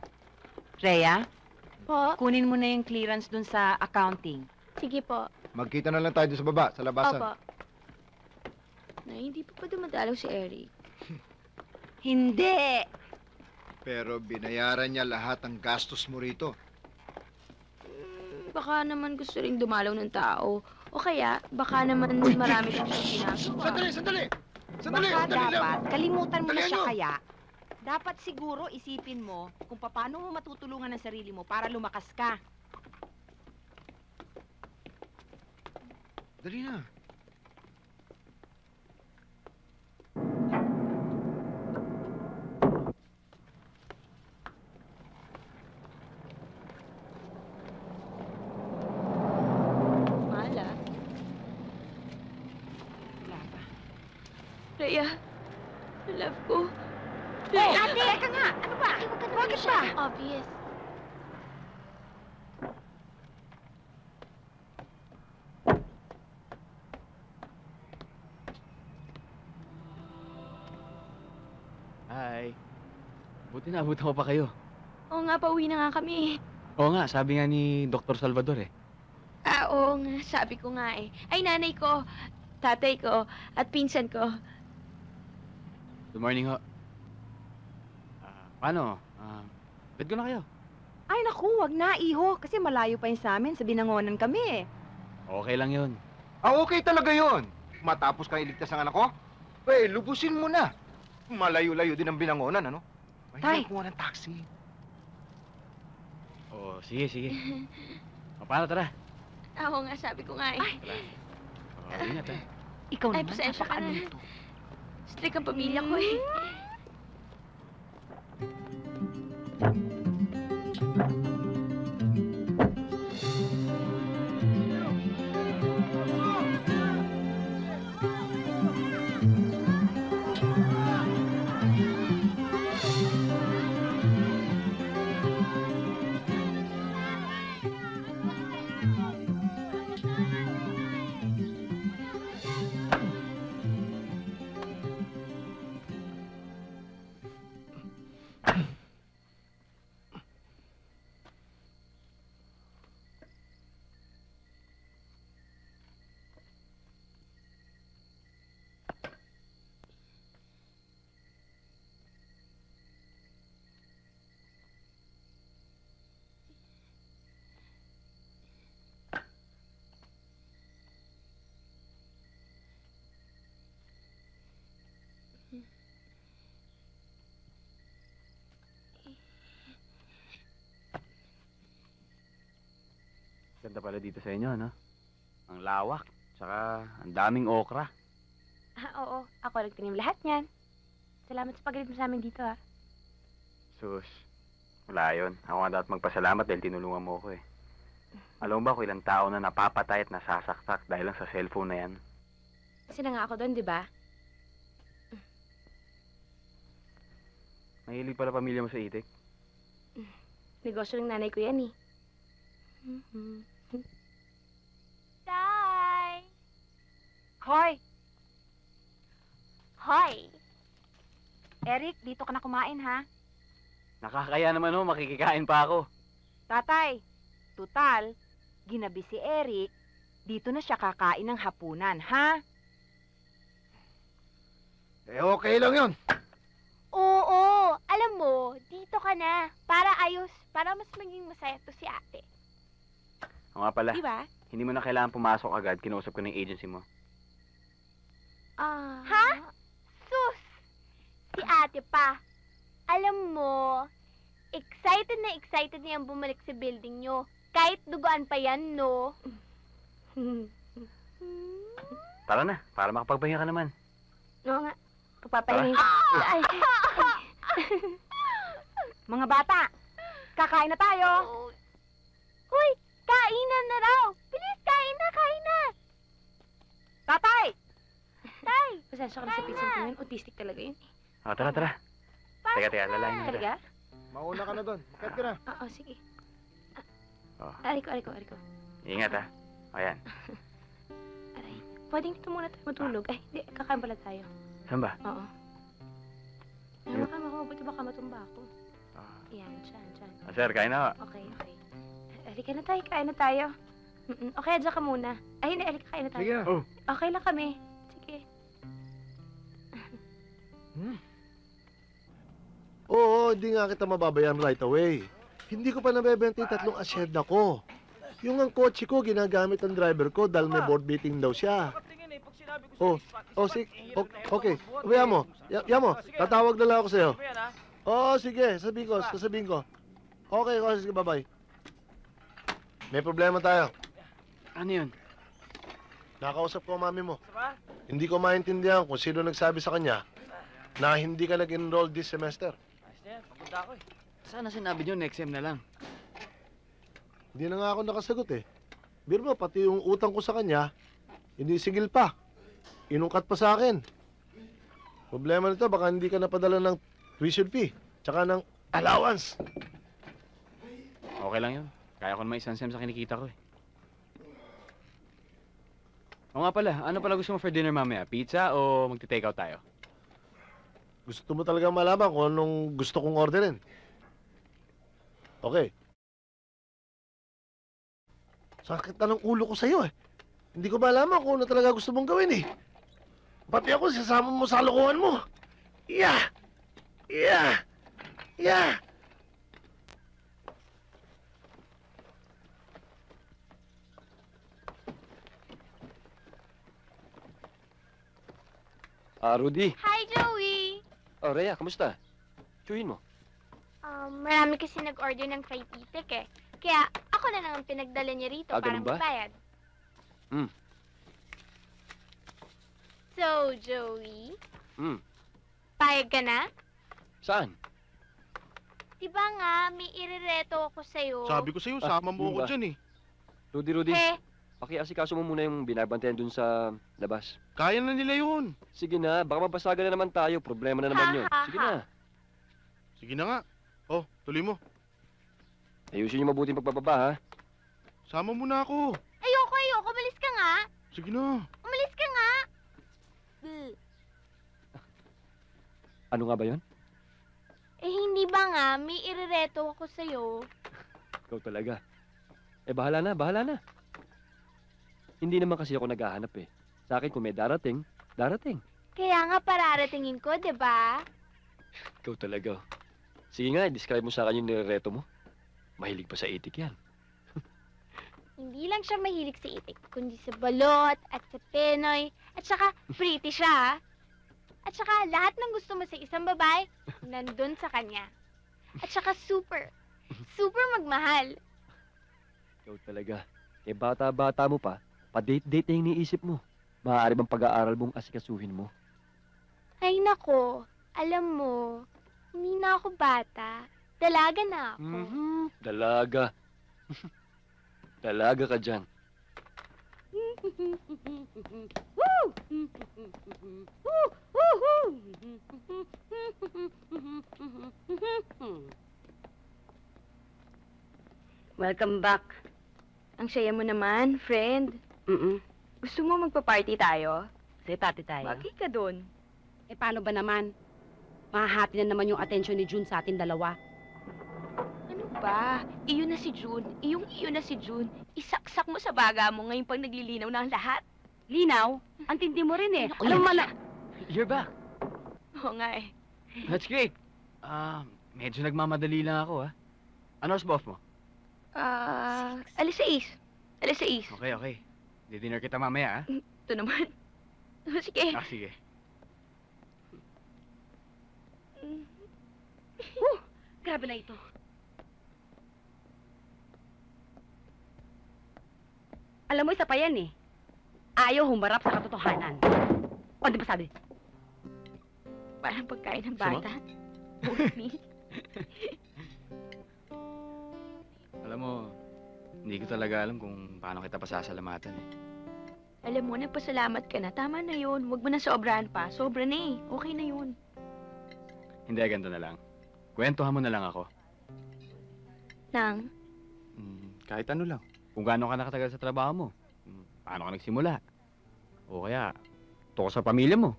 Rhea, Po? kunin mo na yung clearance dun sa accounting. Sige po. Magkita na lang tayo doon sa baba, sa labasan. Opo. Nay, hindi pa dumadalaw si Eric. Hindi! Pero binayaran niya lahat ng gastos mo rito. Baka naman gusto ring dumalaw ng tao. O kaya, baka naman marami siyang ginagawa. Sandali! Baka dapat, kalimutan mo na Dalihan siya nyo. kaya. Dapat siguro isipin mo kung paano mo matutulungan ang sarili mo para lumakas ka. Dali na. Mala. Wala pa. Rhea, love ko. Oh, ate! Teka nga! Ano ba? Bakit ba? Obvious. Hi. Buti na, abutan ko pa kayo. Oo nga, pauwi na nga kami. Oo nga, sabi nga ni Dr. Salvador eh. Oo nga, sabi ko nga eh. Ay, nanay ko, tatay ko, at pinsan ko. Good morning ho. Paano? Bed ko na kayo. Ay naku, wag na, iho. Kasi malayo pa yun sa amin. Sa Binangonan kami eh. Okay lang yun. Okay talaga yon. Matapos kang iligtas ang anak ko, lubusin mo na. Malayo-layo din ang Binangonan, ano? Tay. Mahirap kumuha ng taxi. Oo, sige. Paano, tara? Oo nga, sabi ko nga eh. Ingat ha. Ikaw Ay, naman, pasensya ka napakaano na. nito. Strict ang pamilya ko eh. Ganda pala dito sa inyo, no? Ang lawak, tsaka ang daming okra. Oo, ako nagtanim lahat niyan. Salamat sa pag-ilit mo sa amin dito ah. Sus, wala yun. Ako nga dapat magpasalamat dahil tinulungan mo ko eh. Alam mo ba kung ilang tao na napapatay at nasasaktak dahil lang sa cellphone na yan? Kasi na nga ako doon, di ba? Mahilig pala pamilya mo sa itik. Negosyo ng nanay ko yan eh. Tay! Hoy! Hoy! Eric, dito ka na kumain ha? Nakakaya naman ho, makikikain pa ako. Tatay, tutal, ginabi si Eric, dito na siya kakain ng hapunan, ha? Okay lang yun. Oo, alam mo, dito ka na. Para ayos, para mas maging masaya to si ate. O nga pala, Di ba? hindi mo na kailangan pumasok agad, kinausap ko ng agency mo. Ha? Sus! Si ate pa. Alam mo, excited na yung bumalik sa building nyo. Kahit duguan pa yan, no? Tara na, para makapagpahinga ka naman. Oo nga. Pagpapahinga. Ay. Mga bata, kakain na tayo. Uy, kainan na raw. Bilis, kain na. Tatay! Tay! Pasensya ka na sa pinsan ko yun. Autistic talaga yun. Tara. Teka, lalahin na Talaga? Mauna ka na doon. Kat ka na. Oo, sige. Oh. Ariko. Ingat ha. Ayan. Pwedeng dito muna tayo matulog. Ay, hindi. Kakain pala tayo. Saan ba? Oo. Ay, mabuti baka matumba ako. Yan, dyan. Sir, kain na. Okay. Halika na tayo, kain na tayo. Okay, dyan ka muna. Ay, hindi, halika, kain na tayo. Sige. Okay lang kami. Sige. Oo, hindi nga kita mababayan right away. Hindi ko pa nabebenta yung 3 asyenda ko. Yung ang kotse ko, ginagamit ang driver ko dahil may board meeting daw siya. Okay. Ubiya mo, tatawag na lang ako sa'yo. Sige, sasabihin ko. Okay, sige, bye-bye. May problema tayo. Ano yun? Nakausap ko ang mami mo. Hindi ko maintindihan kung sino nagsabi sa kanya na hindi ka nag-enroll this semester. Sana sinabi nyo next sem na lang. Hindi na nga ako nakasagot eh. Biro mo, pati yung utang ko sa kanya, hindi sigil pa. Inungkat pa sa akin. Problema nito, baka hindi ka napadala ng tuition fee, tsaka ng allowance. Okay lang yun. Kaya ko naman isang sem sa kinikita ko eh. O nga pala, ano pala gusto mo for dinner mamaya? Pizza o magti-take out tayo? Gusto mo talaga malaman kung anong gusto kong orderin. Okay. Sakit na ng ulo ko sa'yo eh. Hindi ko malaman kung ano talaga gusto mong gawin eh. Pati ako, sasama mo sa lokohan mo. Yeah! Rudy. Hi, Joey! Oh, Rhea, kamusta? Tsuhin mo. Marami kasi nag-order ng fried itik eh. Kaya ako na lang ang pinagdala niya rito para ganun ba? magbayad. So, Joey, payag ka na? Saan? Diba nga, may irereto ako sa'yo. Sabi ko sa'yo, sama mo yun ako ba? dyan eh. Rudy. Eh, Pakiasikaso mo muna yung binabantayan dun sa labas. Kaya na nila yun. Sige na, baka mapasagan na naman tayo. Problema na naman yun. Sige na. Sige na nga. Tuloy mo. Ayusin yung mabuting pagbababa, ha? Sama mo na ako. ayoko. Umalis ka nga. Sige na. Umalis ka nga. Ano nga ba yun? Eh, hindi ba nga, may irereto ako sa'yo. Ikaw talaga. Bahala na. Hindi naman kasi ako naghahanap eh. Sa akin, kung may darating. Kaya nga pararatingin ko, di ba? Ikaw talaga. Sige nga, describe mo sa akin yung nirereto mo. Mahilig pa sa itik yan. Hindi lang siya mahilig sa itik, kundi sa balot at sa penoy, at saka pretty siya. At saka lahat ng gusto mo sa isang babae, nandun sa kanya. At saka super magmahal. Ikaw talaga. Bata-bata mo pa, pa-date-date na yung iniisip mo. Maaari bang pag-aaral mong asikasuhin mo? Ay nako, alam mo, hindi na ako bata. Dalaga na ako. Dalaga. Dalaga ka dyan. Welcome back. Ang saya mo naman, friend. Gusto mo magpa-party tayo? Say party tayo. Bagay ka doon. Paano ba naman? Mahahati na naman yung atensyon ni June sa atin dalawa. Ano ba? Iyon na si June. Iyo na si June. Isaksak mo sa baga mo ngayon pag naglilinaw na ang lahat. Linaw? Ang tindi mo rin eh. Alam mo na. You're back. Oo nga eh. That's great. Medyo nagmamadali lang ako, ha? Ano oras ba off mo? Alas 6. Okay. Di-dinner kita mamaya, ha? Ito naman. Sige. Sige. Grabe na ito. Alam mo, isa pa yan eh. Ayaw humarap sa katotohanan. O, di ba sabi? Parang pagkain ng Sama? bata. Alam mo, hindi ko talaga alam kung paano kita pasasalamatan eh. Alam mo, nagpasalamat ka na. Tama na yun. Huwag mo na sobrahan pa. Sobra na eh. Okay na yun. Hindi, ganito na lang. Kwentuhan mo na lang ako. Nang? Kahit ano lang. Kung gaano ka nakatagal sa trabaho mo. Paano ka nagsimula. O kaya, tungkol sa pamilya mo.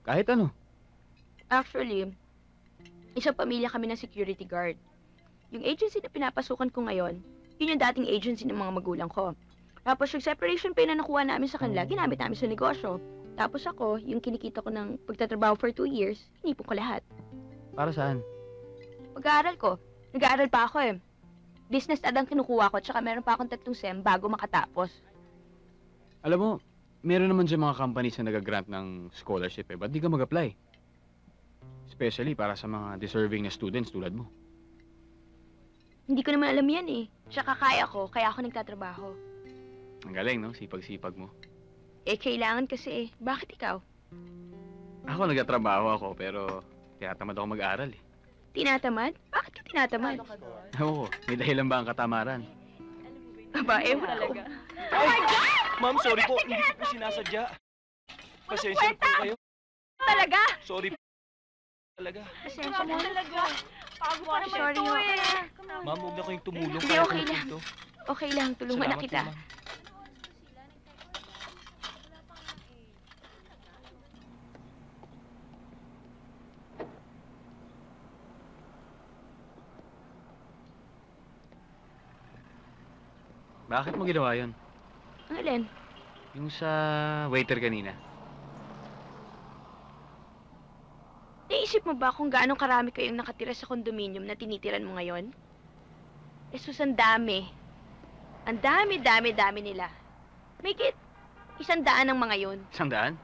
Kahit ano. Actually, isang pamilya kami ng security guard. Yung agency na pinapasukan ko ngayon, yun yung dating agency ng mga magulang ko. Tapos yung separation pay na nakuha namin sa kanila, ginamit namin sa negosyo. Tapos ako, yung kinikita ko ng pagtatrabaho for 2 years, inipon ko lahat. Para saan? Pag-aaral ko. Nag-aaral pa ako eh. Business ad ang kinukuha ko, tsaka meron pa akong 3 SEM bago makatapos. Alam mo, meron naman dyan mga companies na nag-grant ng scholarship eh. Ba't di ka mag-apply? Especially para sa mga deserving na students tulad mo. Hindi ko naman alam yan eh. Tsaka kaya ko, kaya ako nagtatrabaho. Ang galing, no? Sipag-sipag mo. Eh, kailangan kasi eh. Bakit ikaw? Ako nagtatrabaho ako, pero tinatamad ako mag-aral eh. Tinatamad? Bakit ka tinatamad? Oo, may dahilan ba ang katamaran? Aba, ewan ko. Oh my God! Ma'am, sorry po. Hindi ko po sinasadya. Pasensya po kayo. Talaga? Sorry po. Talaga. Pasensya na. Talaga. Pago pa naman Sorry ito ho. eh. Ma'am, huwag na kayong tumulong. Hindi, Kaya okay ko na lang. ito. Okay lang, tulungan na Salamat kita. po, ma'am. Bakit mo ginawa yun? Ang alin? Yung sa waiter kanina. Naisip mo ba kung gaano karami kayong nakatira sa kondominium na tinitiran mo ngayon? Eh, sus, ang dami. Ang dami nila. Make it 100 ang mga yun. 100?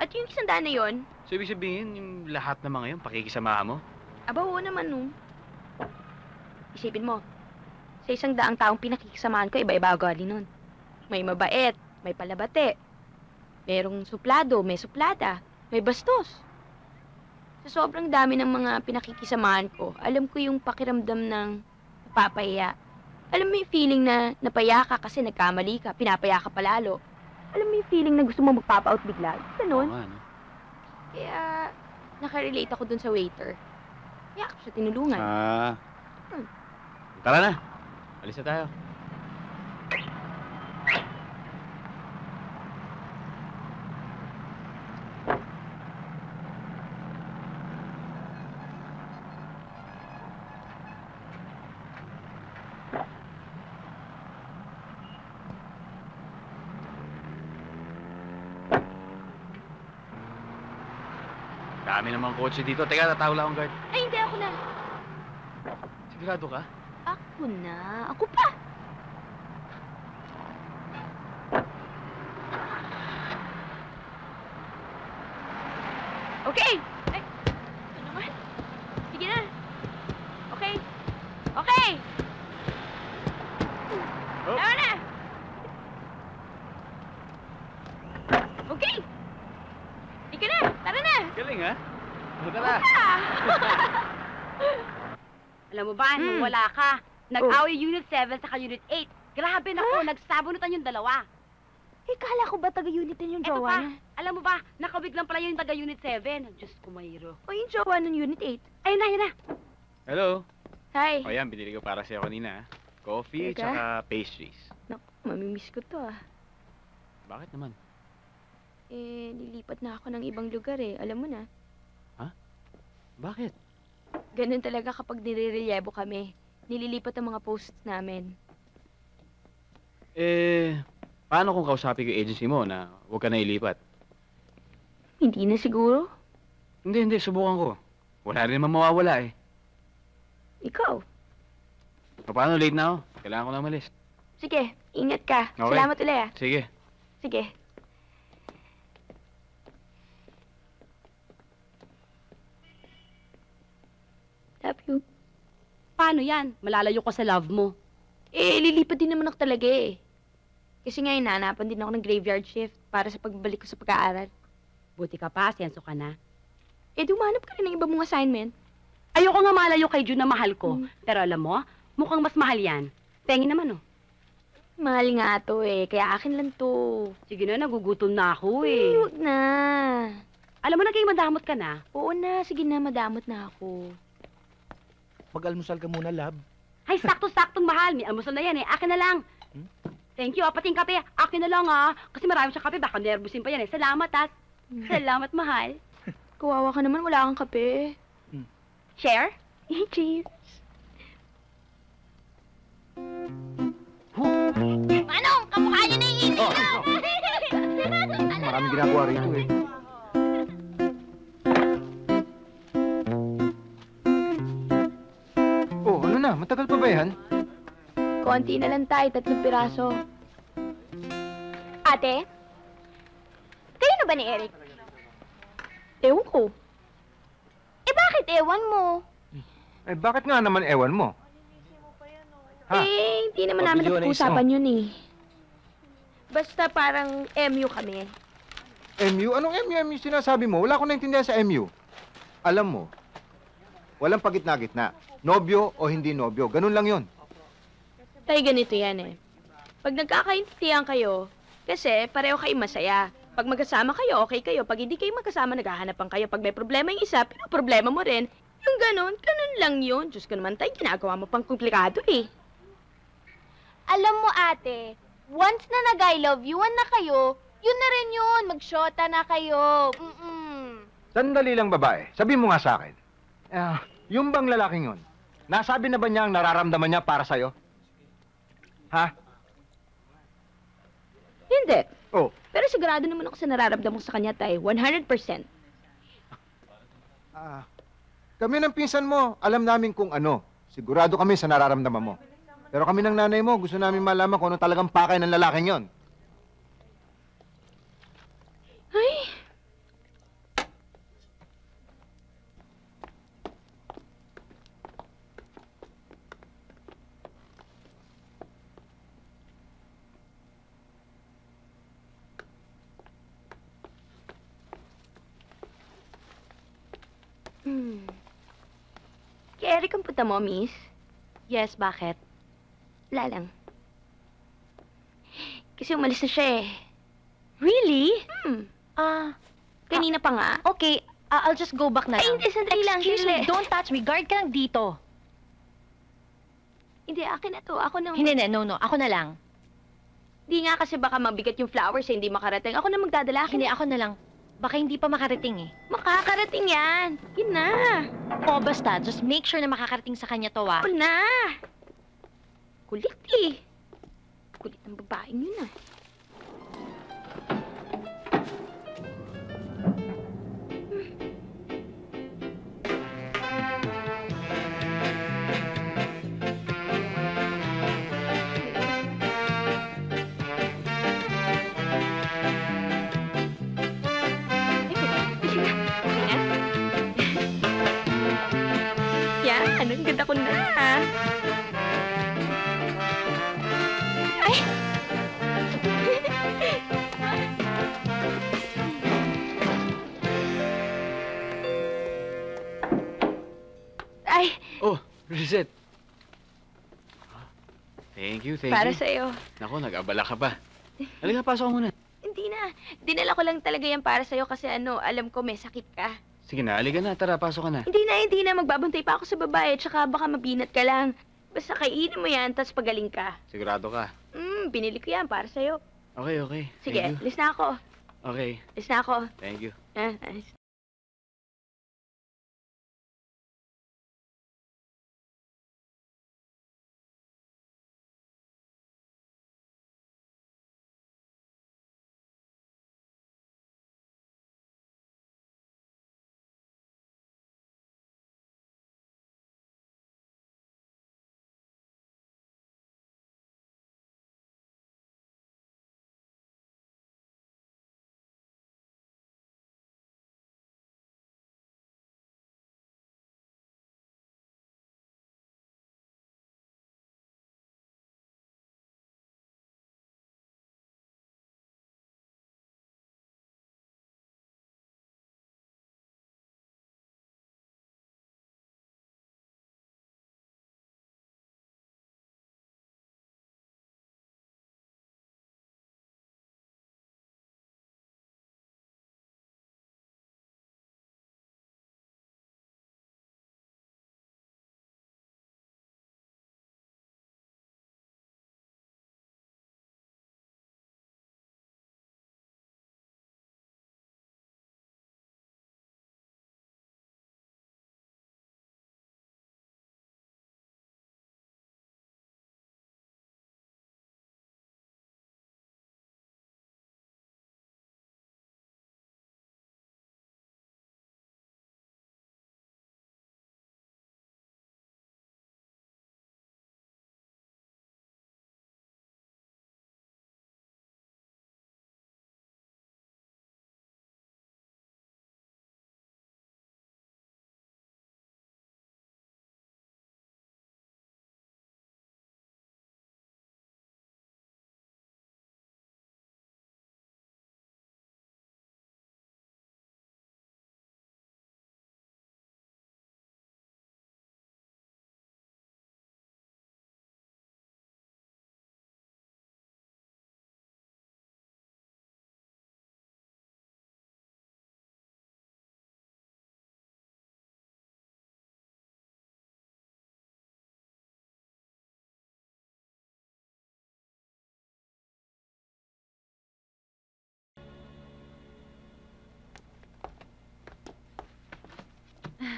At yung 100 na yun, So, ibig sabihin, yung lahat ng mga yun, pakikisamahan mo? aba, oo naman no. Isipin mo, sa 100 taong pinakikisamahan ko, iba-iba ugali nun. May mabait, may palabate, merong suplado, may suplada, may bastos. Sa sobrang dami ng mga pinakikisamahan ko, alam ko yung pakiramdam ng napapahiya. Alam mo yung feeling na napaya ka kasi nagkamali ka, pinapaya ka palalo. Alam mo yung feeling na gusto mo magpapa-out bigla. Ganun. Oo nga, no? Kaya, nakarelate ako dun sa waiter. Kaya ako siya tinulungan. Tara na. Alis na tayo. Dami namang kotse dito. Teka, tatawala akong guard. Ay, hindi ako na. Sigurado ka? Ako na. Ako pa. Okay. Ay, ano naman? Sige na. Okay. Okay. Oh. Tama na. Okay. Ika na. Tara na. Galing, ha? Tara. Alam mo ba, nung wala ka, nag-away Unit 7 sa Unit 8. Grabe na po, nagsabunutan yung dalawa. Eh, kala ko ba taga-unit din yung Eto jowa pa, niya? alam mo ba, nakawig lang pala yung taga-Unit 7. Diyos ko, Mayro. O yung jowa ng Unit 8? Ayun na, ayun na. Hello. Hi. O yan, binili ko para sa'yo kanina, ha? Coffee, Teka. tsaka pastries. Naku, mamimiss ko to ah. Bakit naman? Eh, lilipat na ako ng ibang lugar eh. Alam mo na. Bakit? Ganun talaga kapag nire-relyebo kami. Nililipat ang mga posts namin. Eh, paano kung kausapin ko yung agency mo na huwag ka na ilipat? Hindi na siguro. Hindi, subukan ko. Wala rin naman mawawala eh. Ikaw. Paano, late na ako? Kailangan ko na umalis. Sige, ingat ka. Okay. Salamat ulit ah. Sige. Sige. Paano yan? Malalayo ka sa love mo. Eh, lilipat din naman ako talaga eh. Kasi ngayon, nahanapan din ako ng graveyard shift para sa pagbalik ko sa pag-aaral. Buti ka pa, senso ka na. Eh, di umanap ka rin ng iba mong assignment. Ayoko nga malayo kay June na mahal ko. Pero alam mo, mukhang mas mahal yan. Pengi naman, oh. Mahal nga to eh, kaya akin lang to. Sige na, nagugutom na ako eh. Huwag na. Alam mo, naging madamot ka na. Oo na, sige na, madamot na ako. Mag-almusal ka muna, love. Ay, sakto-saktong mahal. May almusal na yan eh. Akin na lang. Thank you, pati yung kape. Akin na lang Kasi marami siyang kape, baka nervusin pa yan eh. Salamat, Salamat, mahal. Kawawa ka naman, wala kang kape. Share? Cheers. Manong, kamukha niyo na yung init Maraming ginagawa rito eh. Oh, ano na? Matagal pa ba yan? Konti na lang tayo, 3 piraso. Ate? Kayo na ba ni Eric? Ewan ko. Eh, bakit ewan mo? Eh, bakit nga naman ewan mo? Ha? Eh, hindi naman namin Pabidyo na napag-usapan yun eh. Basta parang MU kami. MU? Anong MU sinasabi mo? Wala akong naintindihan sa MU. Alam mo, walang pagitna-gitna. Nobyo o hindi nobyo. Ganun lang yon. Tay, ganito yan eh. Pag nagkakaintindihan kayo, kasi pareho kayo masaya. Pag magkasama kayo, okay kayo. Pag hindi kayo magkasama, naghahanapan kayo. Pag may problema yung isa, pero problema mo rin. Yung ganun lang yun. Diyos ko naman, tay, ginagawa mo pang komplikado eh. Alam mo, ate, once na nag-I love you-an na kayo, yun na rin yun. Mag-shota na kayo. Sandali lang, babae. Sabi mo nga sa akin. Yung bang lalaking yun, nasabi na ba niya ang nararamdaman niya para sa'yo? Ha? Hindi. Oh. Pero sigurado naman ako sa nararamdaman ko sa kanya, tay. 100%. Kami ng pinsan mo, alam namin kung ano. Sigurado kami sa nararamdaman mo. Pero kami ng nanay mo, gusto namin malaman kung ano talagang pakay ng lalaking yon. Ay! Kay Eric ang punta mo, miss? Yes, bakit? Wala lang. Kasi umalis na siya eh. Really? Kanina pa nga. Okay, I'll just go back na Ay, lang. hindi, sandali lang. Excuse me, Sandali. don't touch me. Guard ka lang dito. Hindi, akin na to. Ako na. Hindi, no. Ako na lang. Hindi nga kasi baka mabigat yung flowers eh, hindi makarating. Ako na magdadala. Hindi, ako na lang. Baka hindi pa makarating eh. Makakarating yan. Yun na. O, basta, just make sure na makakarating sa kanya to, Ako na. Kulit eh. Kulit ng babaeng yun ah. Yan, ang ganda ko na. Ay! Ay, Oh, Reset. Thank you. para sa'yo. Naku, nag-abala ka pa. Halika, pasok ka muna. Hindi na. Dinala ko lang talaga yan para sa'yo kasi alam ko may sakit ka. Sige na, halika na. Tara, pasok ka na. Hindi na. Magbabantay pa ako sa babae. Tsaka baka mabinat ka lang. Basta kainin mo yan, tapos pagaling ka. Sigurado ka. Binili ko yan para sa'yo. Okay. Sige, Thank you. alis na ako. Okay, Alis na ako. thank you. Alis.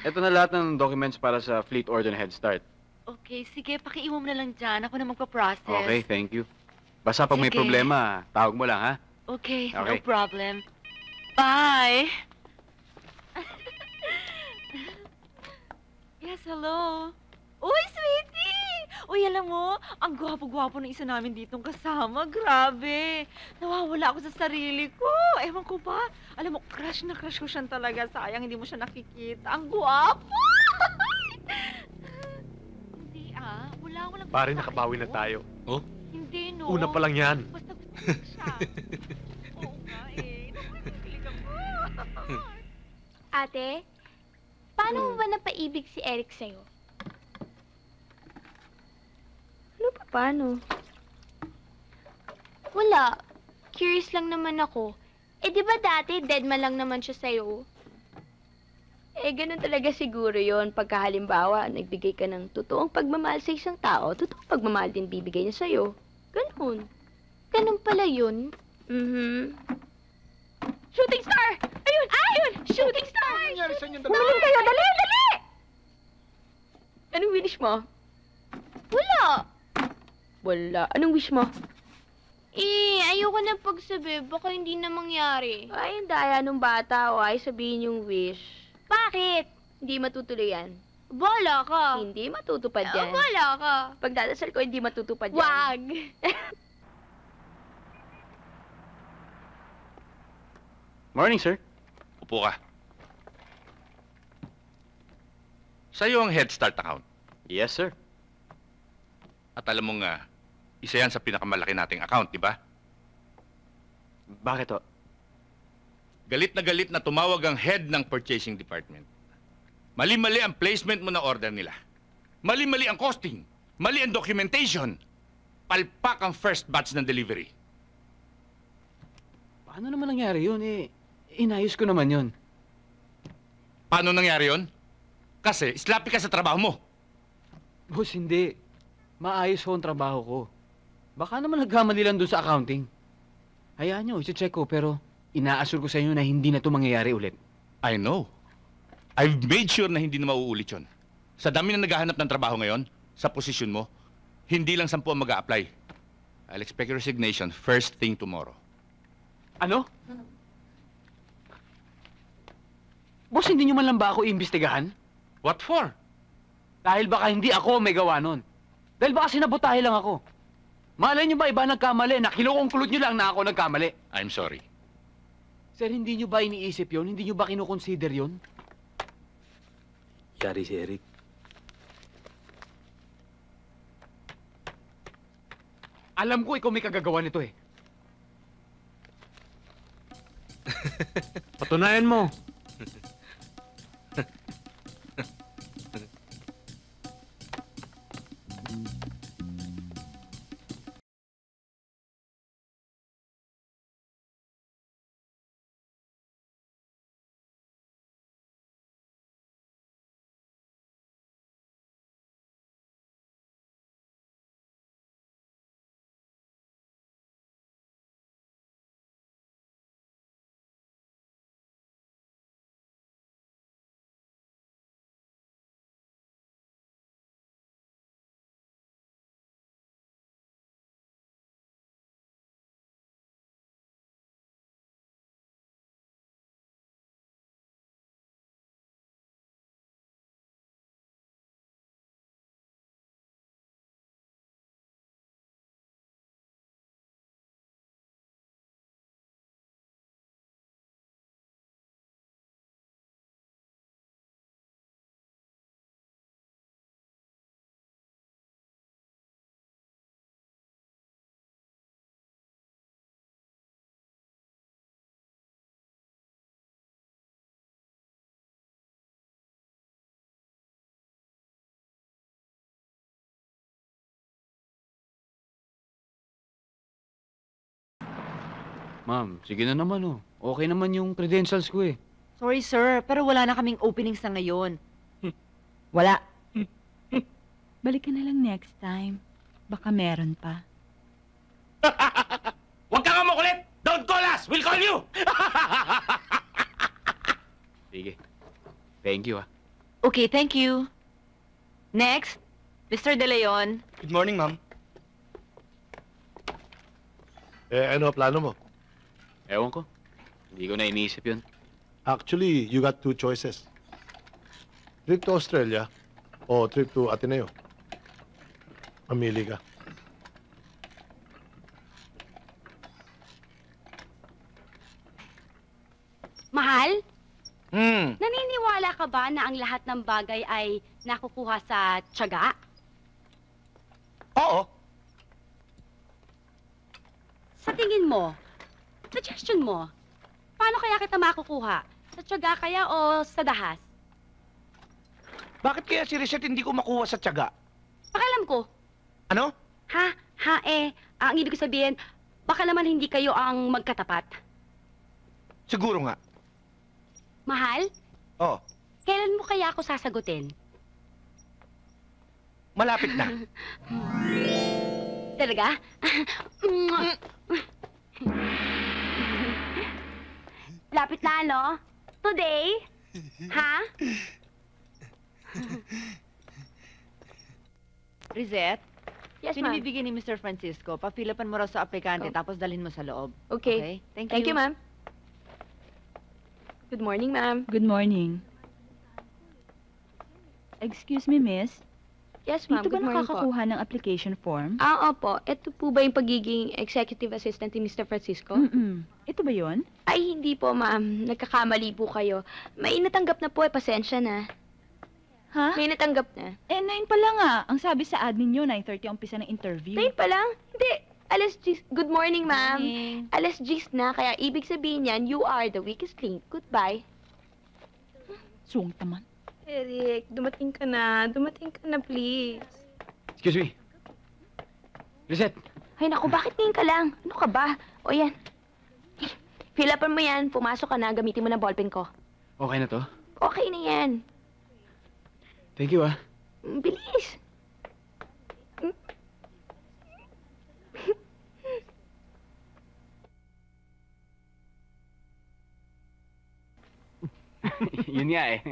Ito na lahat ng documents para sa Fleet Order and Head Start. Okay, sige, pakiiwan mo na lang dyan. Ako na magpa-process. Okay, thank you. Basta pag may Sige. problema, tawag mo lang, ha? Okay, no Okay. problem. Bye! Yes, hello. Uy, sweetie! Uy, alam mo, ang gwapo-gwapo ng isa namin ditong kasama. Grabe. Nawawala ako sa sarili ko. Ewan ko ba? Alam mo, crush na crush ko siya talaga. Sayang, hindi mo siya nakikita. Ang gwapo! Hindi walang Pare, nakabawi na tayo. Oh? Hindi, no? Una pa lang yan. Basta gusto ko siya. Oo nga eh. Nakulilig ako. Ate, paano mo ba napaibig si Eric sa'yo? Ano pa, paano? Wala. Curious lang naman ako. Eh, di ba dati, dead man lang naman siya sa'yo? Eh, ganun talaga siguro yon pagka halimbawa, nagbigay ka ng totoong pagmamahal sa isang tao, totoong pagmamahal din bibigay niya sa'yo. Ganun. Ganun pala yun. Shooting star! Ayun! Ayun! Shooting star! Humiling kayo! Dali! Dali! Anong wish mo? Wala. Wala. Anong wish mo? Ayoko na pagsabi. Baka hindi na mangyari. Ay, ang daya nung bata o ay sabihin yung wish. Bakit? Hindi matutuloy yan. Bala ka. Hindi matutupad yan. Bala ka. Pagdadasal ko, hindi matutupad yan. Wag! Morning, sir. Upo ka. Sa'yo ang Head Start account. Yes, sir. At alam mo nga, isa yan sa pinakamalaki nating account, di ba? Bakit to? Galit na tumawag ang head ng purchasing department. Mali-mali ang placement mo na order nila. Mali-mali ang costing. Mali ang documentation. Palpak ang first batch ng delivery. Paano naman nangyari yun? Inayos ko naman yun. Paano nangyari yun? Kasi sloppy ka sa trabaho mo. Boss, hindi. Maayos ho ang trabaho ko. Baka naman nagkamali lang doon sa accounting. Hayaan nyo, isi-check ko, pero inaasur ko sa inyo na hindi na ito mangyayari ulit. I know. I've made sure na hindi na mauulit yun. Sa dami na naghahanap ng trabaho ngayon, sa posisyon mo, hindi lang 10 ang mag-a-apply. I'll expect your resignation first thing tomorrow. Ano? Boss, hindi nyo man lang ba ako iimbestigahan? What for? Dahil baka hindi ako may gawa nun. Dahil baka sinabotahe lang ako. Malay nyo ba iba nagkamali na kinukungkulot nyo lang na ako nagkamali? I'm sorry. Sir, hindi nyo ba iniisip yon? Hindi nyo ba kinukonsider yon? Yari si Eric. Alam ko ikaw may kagagawa nito eh. Patunayan mo. Ma'am, sige na naman oh. Okay naman yung credentials ko eh. Sorry, sir, pero wala na kaming opening sa ngayon. Wala. Balik ka na lang next time. Baka meron pa. Huwag ka nga makulit! Don't call us! We'll call you! Sige. Thank you ah. Okay, thank you. Next, Mr. De Leon. Good morning, ma'am. Ano plano mo? Ewan ko. Hindi ko na iniisip yun. Actually, you got 2 choices. Trip to Australia o trip to Ateneo. Mamili ka. Mahal? Naniniwala ka ba na ang lahat ng bagay ay nakukuha sa tiyaga? Oo. Sa tingin mo, suggestion mo, paano kaya kita makukuha? Sa tiyaga kaya o sa dahas? Bakit kaya si Reset hindi ko makuha sa tiyaga? Pakialam ko. Ano? Ang ibig ko sabihin, baka naman hindi kayo ang magkatapat. Siguro nga. Mahal? Oo. Kailan mo kaya ako sasagutin? Malapit na. Talaga? Lapit na, no? Today? Ha? Rizet? Yes, ma'am. Pinibigyan ni Mr. Francisco. Papilapan mo raw sa aplikante, tapos dalhin mo sa loob. Okay. Thank you. Thank you, ma'am. Good morning, ma'am. Good morning. Excuse me, miss. Yes, ma'am. Dito ba Good morning nakakakuha ng application form? Opo. Ito po ba yung pagiging executive assistant ni Mr. Francisco? Ito ba yon? Ay, hindi po, ma'am. Nagkakamali po kayo. May natanggap na po, pasensya na. Ha? May natanggap na. 9 pa lang nga. Ang sabi sa admin nyo, 9:30 ang umpisa ng interview. 9 pa lang? Hindi. Alas 10. Good morning, ma'am. Alas 10 na, kaya ibig sabihin yan, you are the weakest link. Goodbye. Suwang taman. Eric, dumating ka na. Dumating ka na, please. Excuse me. Reset. Ay, naku, bakit ngayon ka lang? Ano ka ba? O yan. Fill upan mo yan. Pumasok ka na. Gamitin mo na ballpen ko. Okay na to? Okay na yan. Thank you, ah. Bilis. Yun nga eh.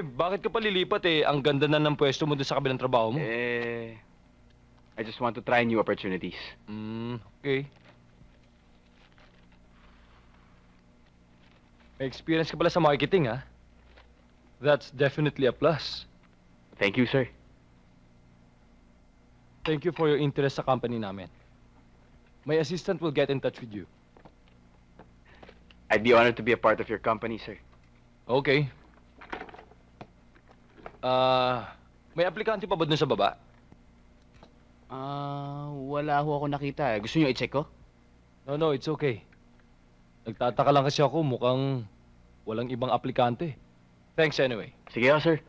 Bakit ka pa lilipat eh? Ang ganda na ng pwesto mo doon sa kabilang trabaho mo. I just want to try new opportunities. Okay. May experience ka pala sa marketing, ha? That's definitely a plus. Thank you, sir. Thank you for your interest sa company namin. My assistant will get in touch with you. I'd be honored to be a part of your company, sir. Okay. May aplikante pa ba dun sa baba? Wala ho ako nakita. Gusto niyo i-check ko? No, it's okay. Nagtataka lang kasi ako, mukhang walang ibang aplikante. Thanks anyway. Sige ho, sir.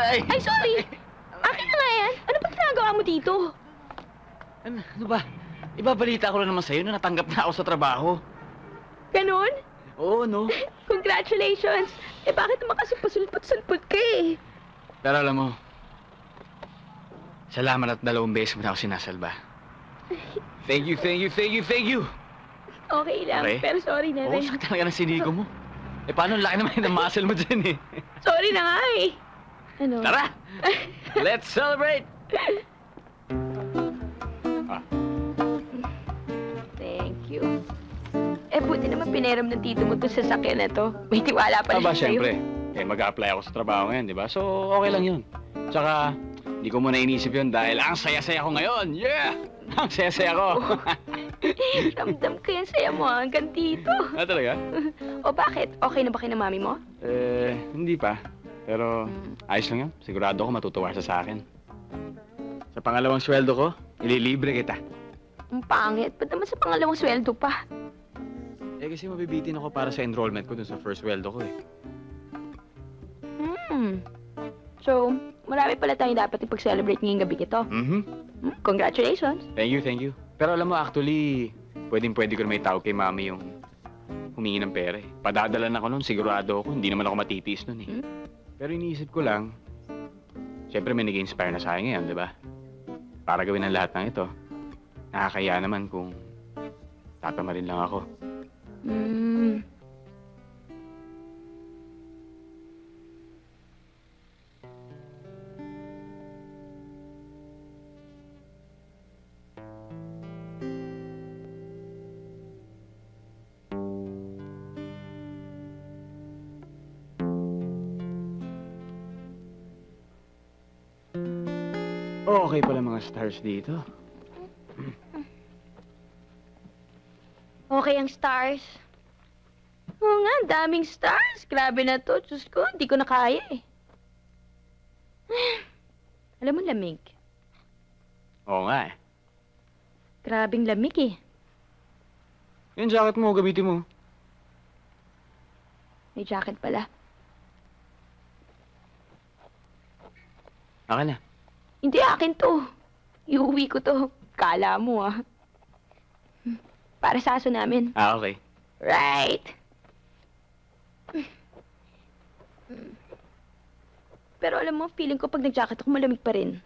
Ay, sorry. Akin na nga yan. Ano ba ginagawa mo dito? Ano ba? Ibabalita ko lang naman sa'yo na natanggap na ako sa trabaho. Ganon? Oo, no? Congratulations. Bakit naman kasi pasulpot-sulpot ka eh? Pero alam mo, salamat at 2 beses mo na ako sinasalba. Thank you. Okay lang, Okay? pero sorry na Oo, rin. sakit talaga ng sinigo mo. Paano ang laki naman ng muscle mo dyan eh? Sorry na nga eh. Ano? Tara! Let's celebrate! Thank you. Buti naman pineram ng tito mo to sa sasakyan na to. May tiwala pa Aba, siya sa'yo. syempre. Mag-a-apply ako sa trabaho ngayon, di ba? So, okay lang yun. Tsaka, hindi ko muna inisip yun dahil ang saya-saya ko ngayon. Yeah! Ang saya-saya ko. Ramdam ko yan saya mo hanggang dito. Talaga? O bakit? Okay na ba kayo ng mami mo? Hindi pa. Pero, ayos lang yun. Sigurado ko matutuwa siya sa akin. Sa pangalawang sweldo ko, ililibre kita. Ang pangit. Ba't naman sa pangalawang sweldo pa? Kasi mabibitin ako para sa enrollment ko dun sa first sweldo ko eh. So, marami pala tayong dapat ipag-celebrate ngayong gabi ito. Congratulations. Thank you. Pero alam mo, actually, pwedeng-pwede ko na may tawag kay Mami yung humingi ng pera eh. Padadalan ako nun, sigurado ako. Hindi naman ako matitiis nun eh. Pero iniisip ko lang, siyempre may nag-inspire na sa akin ngayon, di ba? Para gawin ang lahat ng ito. Nakakaya naman kung tatamarin lang ako. Okay pala mga stars dito. Okay ang stars. Oo nga, ang daming stars. Grabe na to. Diyos ko, hindi ko na kaya eh. Alam mo, lamig. Oo nga eh. Grabing lamig eh. Yung jacket mo, gamitin mo. May jacket pala. Akin na. Hindi akin to. Iuwi ko to. Kala mo ah. Para sa aso namin. Ah, okay. Right. Pero alam mo, feeling ko pag nag-jacket ako, malamig pa rin.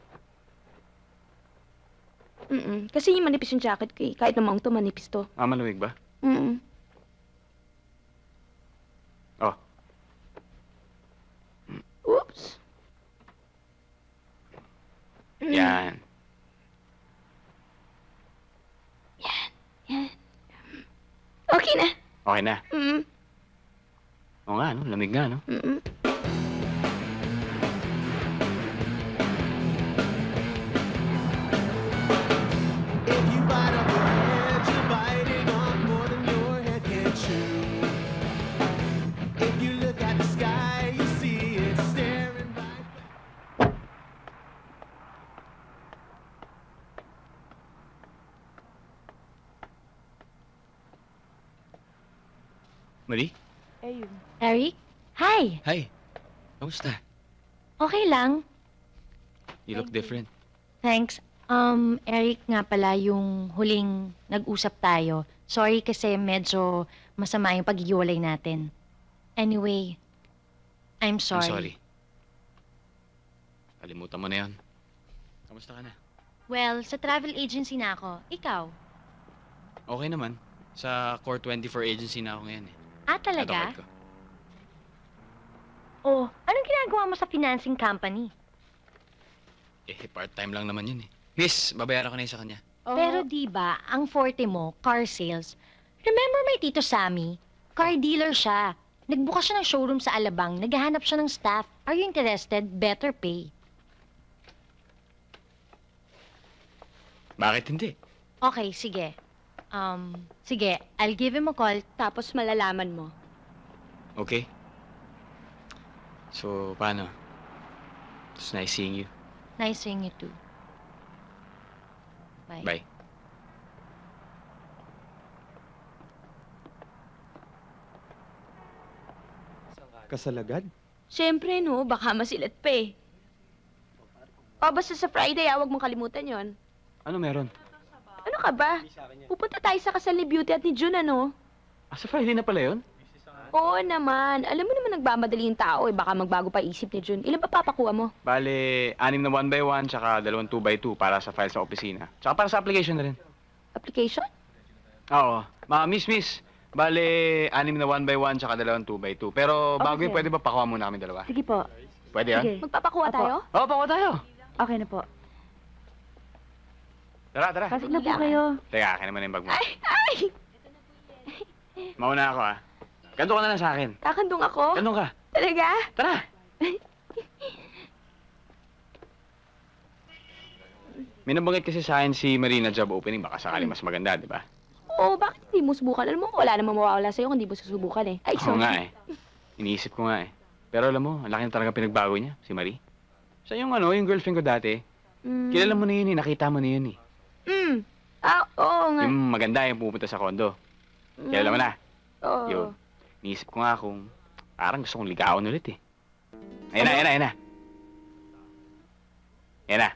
Kasi yung manipis yung jacket ko eh. Kahit namang to, manipis to. Ah, malamig ba? Oh. Oops. Yan. Yan. Okay na. Okay na. Oo nga, no? Lamig nga, no? Marie? Ayun. Eric? Hi! Hi. Kamusta? Okay lang. You look different. Thanks. Eric nga pala yung huling nag-usap tayo. Sorry kasi medyo masama yung paghihiwalay natin. Anyway, I'm sorry. I'm sorry. Kalimutan mo na yun. Kamusta ka na? Well, sa travel agency na ako. Ikaw? Okay naman. Sa Core 24 agency na ako ngayon eh. Ah, talaga? Ito, ko. Oh, anong ginagawa mo sa financing company? Eh, part-time lang naman yun eh. Miss, babayaran ko na yun sa kanya. Pero di ba, ang forte mo, car sales. Remember my Tito Sammy? Car dealer siya. Nagbukas siya ng showroom sa Alabang. Naghahanap siya ng staff. Are you interested? Better pay. Bakit hindi? Okay, sige. Sige, I'll give him a call, tapos malalaman mo. Okay. So, paano? It's nice seeing you. Nice seeing you too. Bye. Bye. Kasalagad? Siyempre, no. Baka masilat pa eh. O, basta sa Friday, huwag mong kalimutan yon. Ano meron? Ano ka ba? Pupunta tayo sa kasal ni Beauty at ni June, ano? Ah, sa Friday na pala yun? Oo naman. Alam mo naman nagmamadali yung tao eh. Baka magbago pa isip ni June. Ilan pa papakuha mo? Bale, 6 na 1x1, tsaka 2 2x2 para sa file sa opisina. Tsaka para sa application na rin. Application? Oo. Miss. Bale, 6 na 1x1, tsaka 2 2x2. Pero bago Okay. yun, pwede ba pakuha muna kami dalawa? Sige po. Pwede yan? Magpapakuha tayo? Oo, pakuha tayo. Okay na po. Tara. Pasok na po kayo. Teka, akin naman yung bag mo. Ay! Mauna ako, ha? Kanto ka na lang sa akin. Kakandong ako? Kanto ka. Talaga? Tara! May nabanggit kasi sa akin si Marina job opening. Baka sakali mas maganda, di ba? Oo, bakit hindi mo subukan? Alam mo, wala namang mawawala sa'yo kung hindi mo susubukan eh. Ay, Oo sorry. nga eh. Iniisip ko nga eh. Pero alam mo, ang laki na talaga pinagbago niya, si Marie. Siya yung yung girlfriend ko dati. Kilala mo na yun eh, nakita mo na yun eh. Oo nga. Yung maganda yung pupunta sa kondo. Kilala mo na. Oo. Yun. Iniisip ko nga kung parang gusto kong ligawan ulit eh. Ayan na. Ayan na.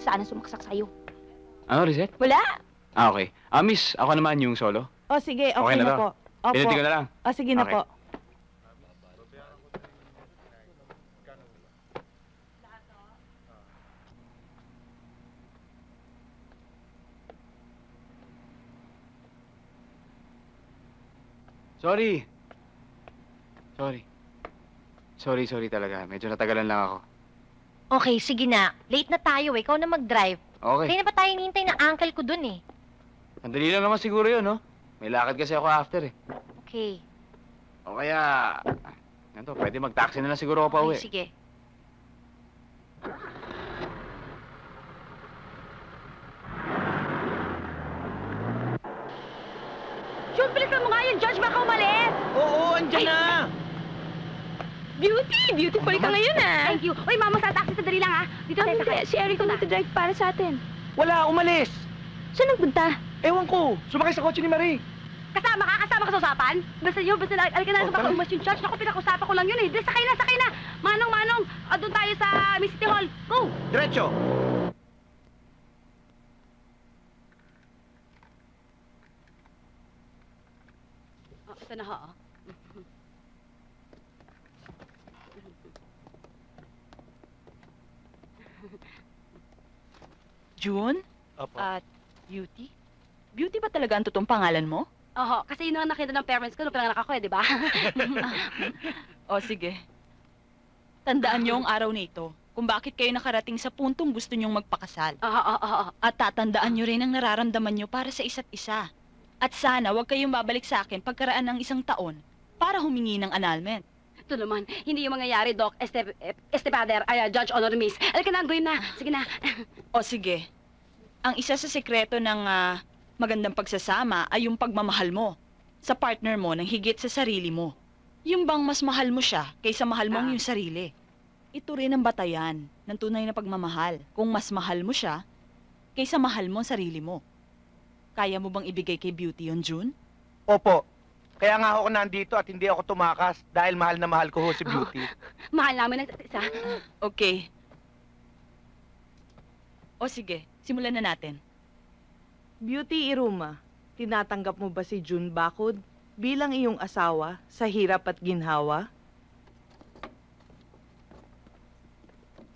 sana sumaksak sa'yo. Ano, Reset? Wala. Okay. Miss, ako naman yung solo. O sige, okay, Okay na na to. po. Opo. Pinuti ko na lang. O sige na Okay. po. Sorry. Sorry talaga. Medyo natagalan lang ako. Okay, sige na. Late na tayo eh. Ikaw na mag-drive. Okay. Kaya na ba tayo hinihintay ng uncle ko dun eh? Sandali lang naman siguro yun, no? May lakad kasi ako after eh. Okay. O kaya... Ganito, pwede mag-taxi na lang siguro ako pa uwi. Okay, sige. Jun, bilisan mo nga yung judge, baka umalis! Oo, andyan na! Beauty! Beautiful ka ngayon, ah! Thank you. Uy, mama, sa taxi, sandali lang, ah. Dito tayo sakay. Si Eric na drive para sa atin. Wala, umalis! Saan nagpunta? Ewan ko, sumakay sa kotse ni Marie. Kasama ka sa usapan? Basta yun, basta alika na, baka umas yung judge. Naku, pinag-usapan ko lang yun, eh. Dili, sakay na! Manong! Doon tayo sa Miss City Hall. Go! Diretso! Ito na, ha? June? Opo. At Beauty? Beauty ba talaga ang totoong pangalan mo? Oo, kasi yun ang nakita ng parents ko nung pinanganak ako, eh, di ba? O sige. Tandaan niyo ang araw na ito kung bakit kayo nakarating sa puntong gusto niyong magpakasal. Oo. At tatandaan niyo rin ang nararamdaman niyo para sa isa't isa. At sana huwag kayong babalik sa akin pagkaraan ng 1 taon para humingi ng annulment. Ito naman, hindi yung mangyayari, Doc. Estepader, Judge Honor Miss. Alika na, gawin na. Sige na. O sige. Ang isa sa sekreto ng magandang pagsasama ay yung pagmamahal mo sa partner mo ng higit sa sarili mo. Yung bang mas mahal mo siya kaysa mahal mo ang iyong sarili. Ito rin ang batayan ng tunay na pagmamahal. Kung mas mahal mo siya kaysa mahal mo ang sarili mo. Kaya mo bang ibigay kay Beauty yun, June? Opo. Kaya nga ako nandito at hindi ako tumakas dahil mahal na mahal ko ho si Beauty. Mahal namin ang isa. Okay. O sige, simulan na natin. Beauty Iruma, tinatanggap mo ba si June Bakod bilang iyong asawa sa hirap at ginhawa?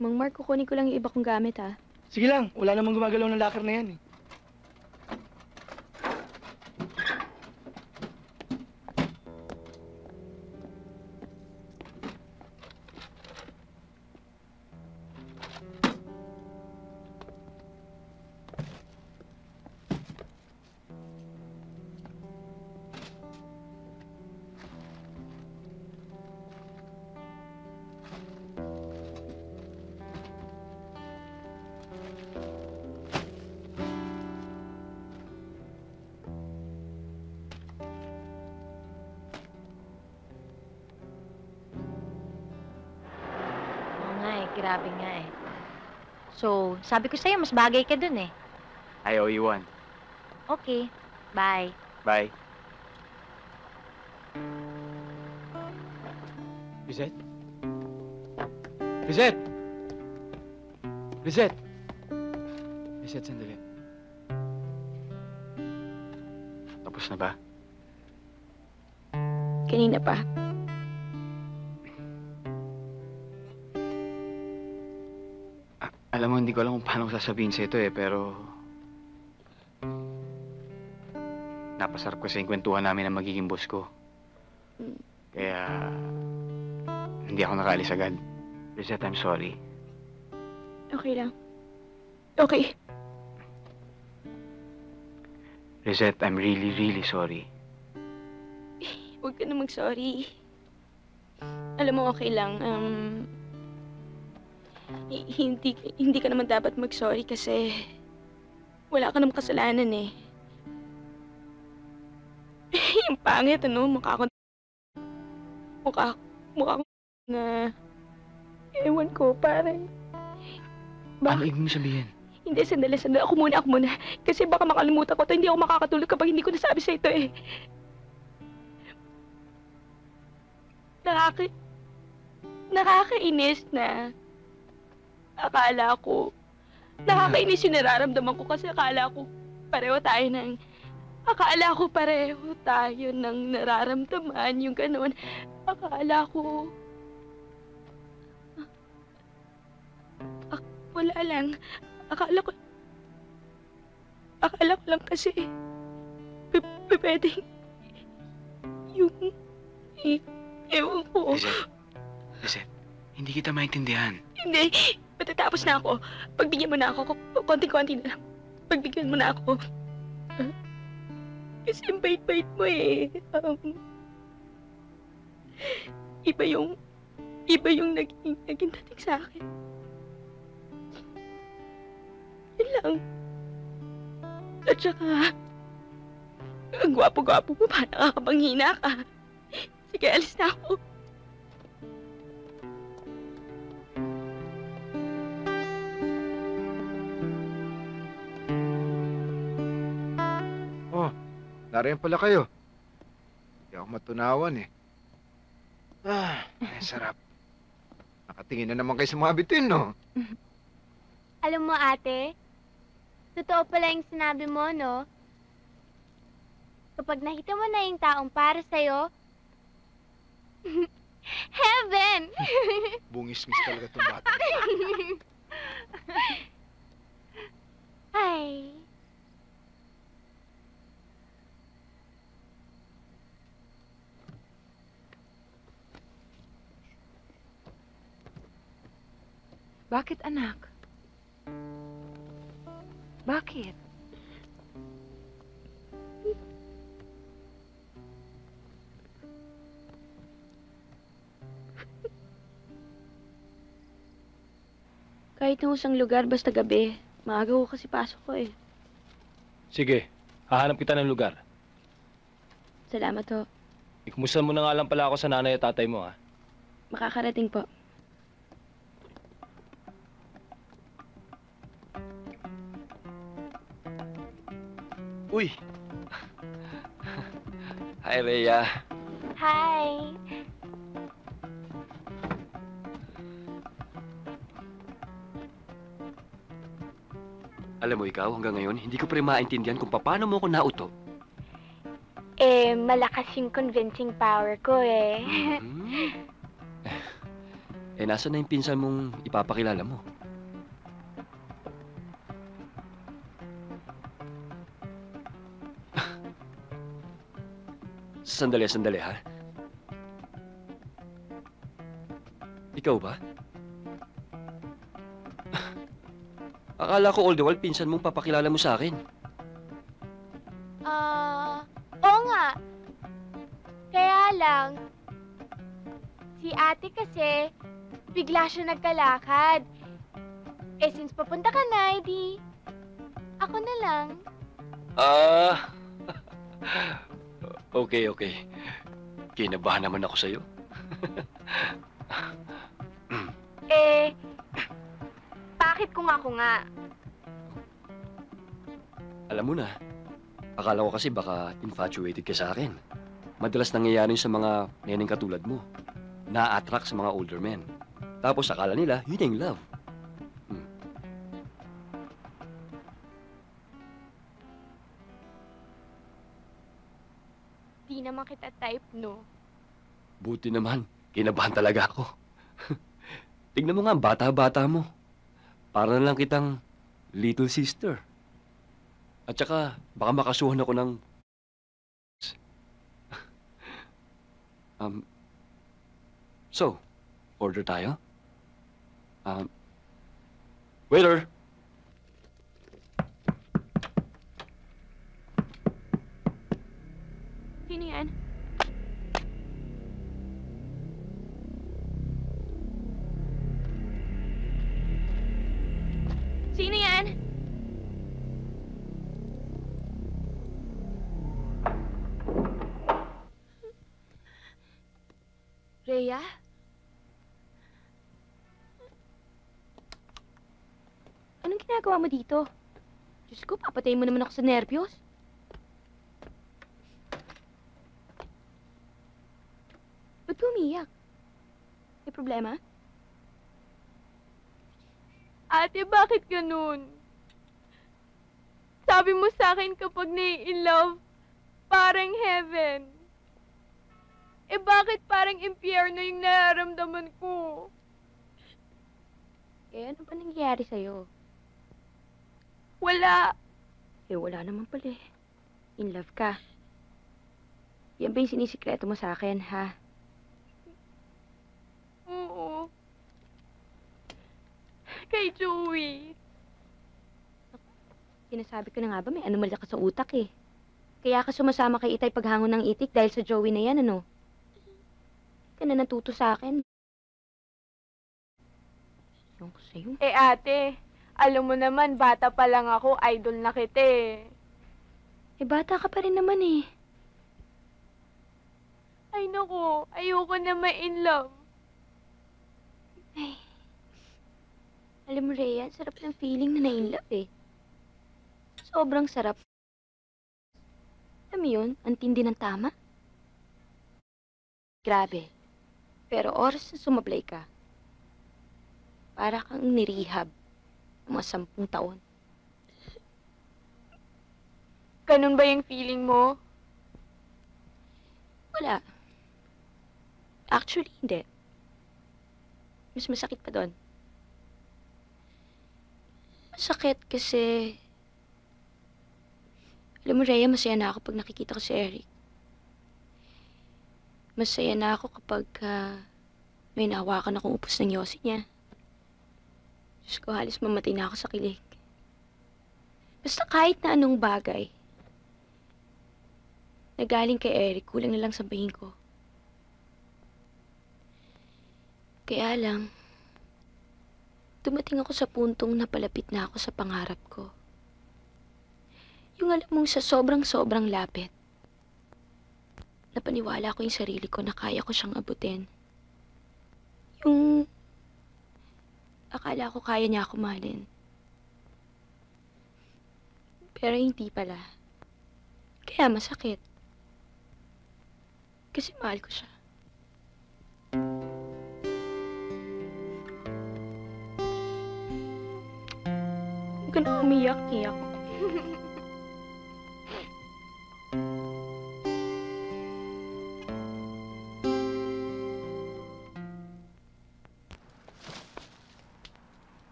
Mang Mark, kukunin ko lang yung iba kong gamit, ha? Sige lang, wala namang gumagalaw ng locker na yan eh. Grabe nga eh. So, sabi ko sa'yo, mas bagay ka dun eh. I owe you one. Okay. Bye. Bye. Reset? Reset! Reset! Reset, sandali. Tapos na ba? Kanina pa. Alam mo, hindi ko alam kung paano ko sasabihin sa ito eh, pero... Napasarap ko sa kwentuhan namin na magiging boss ko. Kaya... Hindi ako nakaalis agad. Reset, I'm sorry. Okay lang. Okay. Reset, I'm really, really sorry. Huwag ka na mag-sorry. Alam mo, okay lang. Hindi ka naman dapat mag-sorry kasi wala ka namang kasalanan eh. Yung pangit, ano? Mukha ko na... Ewan ko, parang... Ano ibig mo sabihin? Hindi, sandali. Ako muna. Kasi baka makalimutan ko ito. Hindi ako makakatulog kapag hindi ko nasabi sa ito eh. Nakakainis na akala ko Nakakainis yung nararamdaman ko kasi akala ko pareho tayo ng nararamdaman, yung ganun. Akala ko... wala lang. Akala ko lang kasi... pwedeng... yung... ewan ko. Lizette, hindi kita maintindihan. Hindi. Matatapos na ako. Pagbigyan mo na ako. Konting-konti na lang. Pagbigyan mo na ako. Kasi ang bait-bait mo eh. Iba yung naging dating sa akin. Yun lang. At saka, ang gwapo-gwapo mo pa, nakakapanghina ka. Sige, alis na ako. Nariyan pala kayo. Hindi ako matunawan eh. Ay, sarap. Nakatingin na naman kayo sa mga bituin, no? Alam mo, ate, totoo pala yung sinabi mo, no? Kapag nakita mo na yung taong para sa'yo, heaven! Bungis-ngis talaga itong bata. Ay... Bakit, anak? Bakit? Kahit na usang lugar, basta gabi. Maaga ko kasi pasok ko eh. Sige, hahanap kita ng lugar. Salamat ho. Ikumusta mo na nga lang pala ako sa nanay at tatay mo, ha? Makakarating po. Uy! Hi, Rhea. Hi! Alam mo ikaw, hanggang ngayon, hindi ko pa rin maintindihan kung paano mo ako nauto. Eh, malakas yung convincing power ko eh. Nasaan na yung pinsan mong ipapakilala mo? Sandali, ha? Ikaw ba? Akala ko all the while pinsan mong papakilala mo sa akin. Oo nga. Kaya lang, si ate kasi, bigla siya nagkalakad. Eh, since papunta ka na, edi, ako na lang. Okay. Kinabahan naman ako sa'yo. Eh, bakit kung ako nga? Alam mo na, akala ko kasi baka infatuated ka sa akin. Madalas nangyayari sa mga neneng katulad mo. Na-attract sa mga older men. Tapos akala nila, yun yung love. Di naman kita type, no? Buti naman, kinabahan talaga ako. Tignan mo nga, bata-bata mo. Para na lang kitang little sister. At saka, baka makasuhan ako ng... So, order tayo? Waiter! Sino yan? Sino yan? Rhea? Anong ginagawa mo dito? Diyos ko, papatayin mo naman ako sa nervyos. Ba't umiyak? May problema? Ate, bakit ganun? Sabi mo sa akin kapag nai-in love, parang heaven. Eh bakit parang impyerno yung nararamdaman ko? Eh, ano ba nangyayari sa'yo? Wala. Eh, wala naman pala eh. In love ka. Yan ba yung sinisikreto mo sa akin, ha? Oo. Kay Joey. Sinasabi ko na nga ba, may anomalya ka sa utak eh. Kaya ka sumasama kay Itay paghangon ng itik dahil sa Joey na yan, ano? Ka na natuto sa akin. Yung ko sa'yo. Eh ate, alam mo naman, bata pa lang ako, idol na kita eh. Eh bata ka pa rin naman eh. Ay naku, ayoko na ma-in love. Ay. Alam mo, Rhea, sarap ng feeling na na-in love eh. Sobrang sarap. Alam mo yun, ang tindi ng tama. Grabe. Pero oras na sumablay ka, para kang nirehab ng mga 10 taon. Ganun ba yung feeling mo? Wala. Actually, hindi. Mas masakit pa doon. Masakit kasi... Alam mo, Rhea, masaya na ako pag nakikita ko si Eric. Masaya na ako kapag may nahawakan akong upos ng yosi niya. Diyos ko, halos mamatay na ako sa kilig. Basta kahit na anong bagay na galing kay Eric, kulang na lang sabihin ko. Kaya lang, dumating ako sa puntong napalapit na ako sa pangarap ko. Yung alam mong sa sobrang lapit, napaniwala ko yung sarili ko na kaya ko siyang abutin. Yung akala ko kaya niya ako mahalin. Pero hindi pala. Kaya masakit. Kasi mahal ko siya. Huwag ka na umiyak-iyak.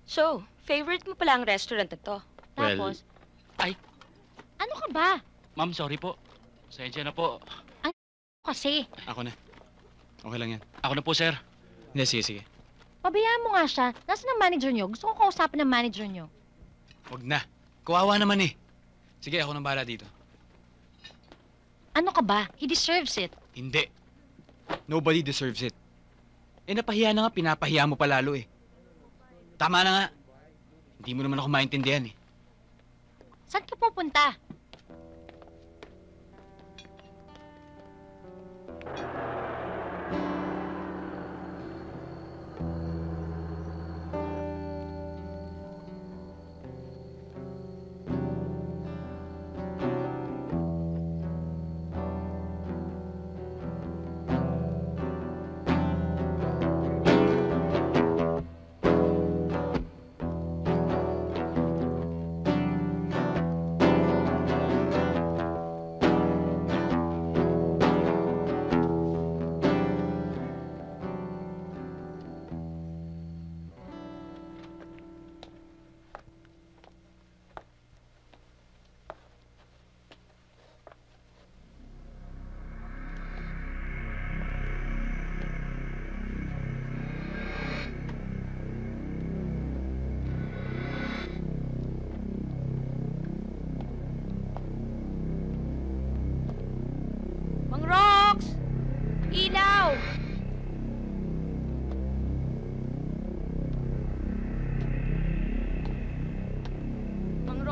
So, favorite mo pala ang restaurant na to. Well, Tapos, ano ka ba? Ma'am, sorry po. Pasensya na po. Kasi, Ako na. Okay lang yan. Ako na po, sir. Hindi, sige. pabayaan mo nga siya. Nasaan ang manager nyo? Gusto ko kausapin ng manager nyo. Huwag na. Kawawa naman eh. Sige, ako nang bahala dito. Ano ka ba? He deserves it. Hindi. Nobody deserves it. Eh, napahiya na nga, pinapahiya mo pa lalo eh. Tama na nga. Hindi mo naman ako maintindihan eh. Saan ka pupunta?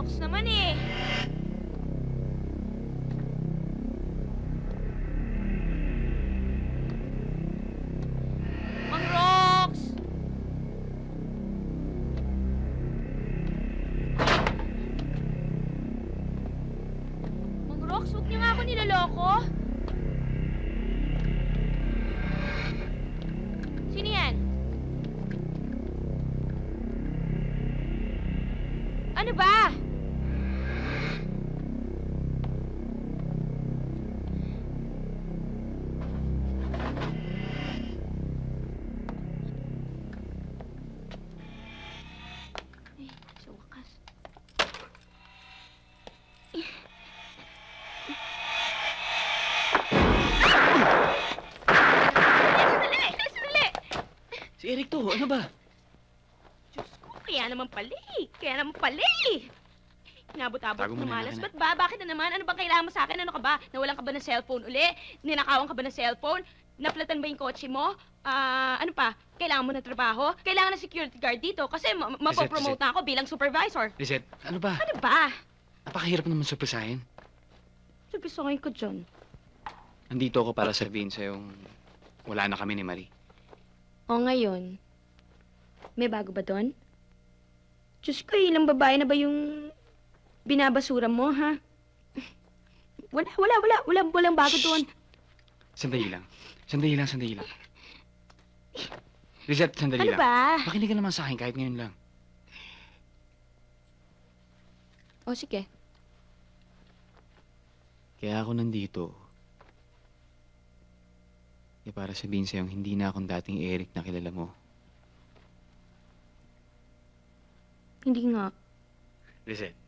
Rox naman eh. Mang Rox! Mang Rox, huwag niyo nga ako niloloko. Sino yan? Ano ba? Eh, sa wakas. Sandali! Si Eric to, ano ba? Kaya naman pala eh. Inabot-abot Tago mo na, malas. anak. Ba't ba? Bakit na naman? Ano bang kailangan mo sa akin? Ano ka ba? Nawalan ka ba ng cellphone uli? Ninakawan ka ba ng cellphone? Naplatan ba yung kotse mo? Ano pa? Kailangan mo ng trabaho? Kailangan ng security guard dito kasi mapopromote na ako bilang supervisor. Lizette, ano ba? Ano ba? Napakahirap naman surprisahin. Sabisahin ko dyan. Nandito ako para sabihin sa'yong wala na kami ni Marie. O ngayon, may bago ba doon? Diyos ko, ilang babae na ba yung binabasura mo, ha? Walang bago doon. Sandali lang. Lizette, sandali Ano lang. ba? Makinig ka naman sa akin kahit ngayon lang. O sige. Kaya ako nandito. Para sabihin sa'yong hindi na akong dating Eric na kilala mo. Hindi nga. Lizette,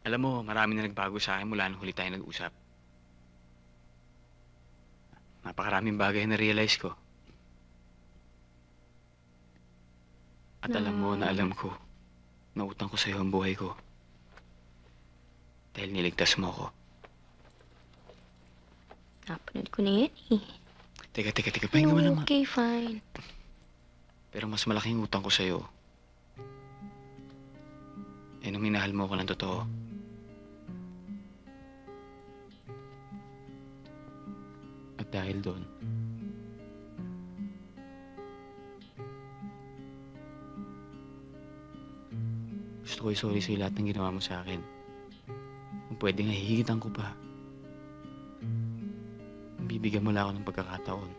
alam mo, marami na nagbago sa akin mula nung huli tayo nag-usap. Napakaraming bagay na realize ko. At alam mo na alam ko na utang ko sa'yo ang buhay ko. Dahil niligtas mo ako. Napanood ko na yan eh. Teka, pahinga mo naman. Okay, fine. Pero mas malaking utang ko sa'yo. Nung minahal mo ako ng totoo. At dahil doon, gusto ko i-sorry sa'yo lahat ng ginawa mo sa akin. Kung pwede nga, hihigitan ko pa. Bibigyan mo lang ako ng pagkakataon.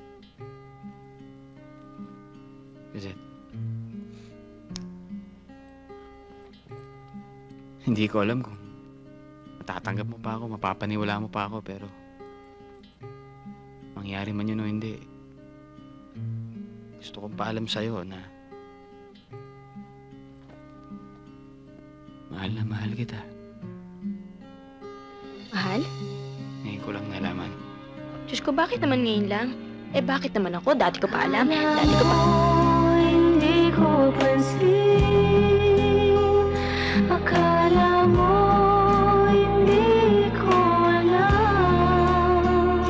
Lizette, hindi ko alam kung matatanggap mo pa ako, mapapaniwala mo pa ako, pero mangyari man yun o hindi, gusto kong paalam sa'yo na mahal kita. Mahal? Ngayon ko lang nalaman. Diyos ko, bakit naman ngayon lang? Eh, bakit naman ako? Dati ko pa alam. Dati ko pa... Hindi ko pansin. Akala mo hindi ko alam.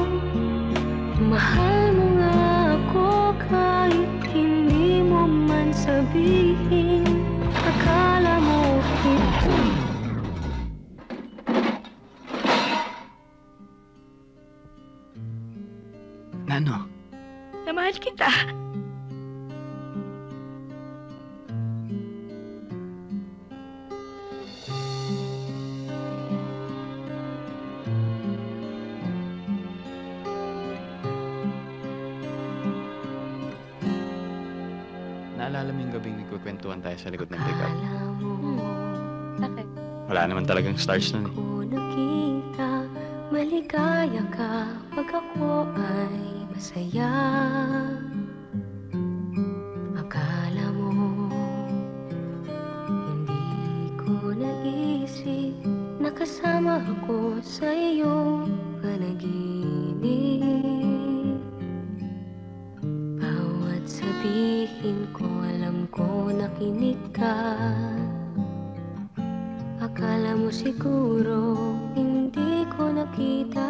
Mahal mo nga ako kahit hindi mo man sabihin. Akala mo hindi. Nano? Namahal kita. Naalala mo yung gabing nagkukwentuhan tayo sa likod ng pickup? Bakit? Wala naman talagang stars nun eh. Ko nakita, maligaya ka pag ako ay masaya. Akala mo, hindi ko naisip na kasama ako sa iyong panaginip. Bawat sabihin ko, alam ko nakinig ka. Akala mo siguro hindi ko nakita.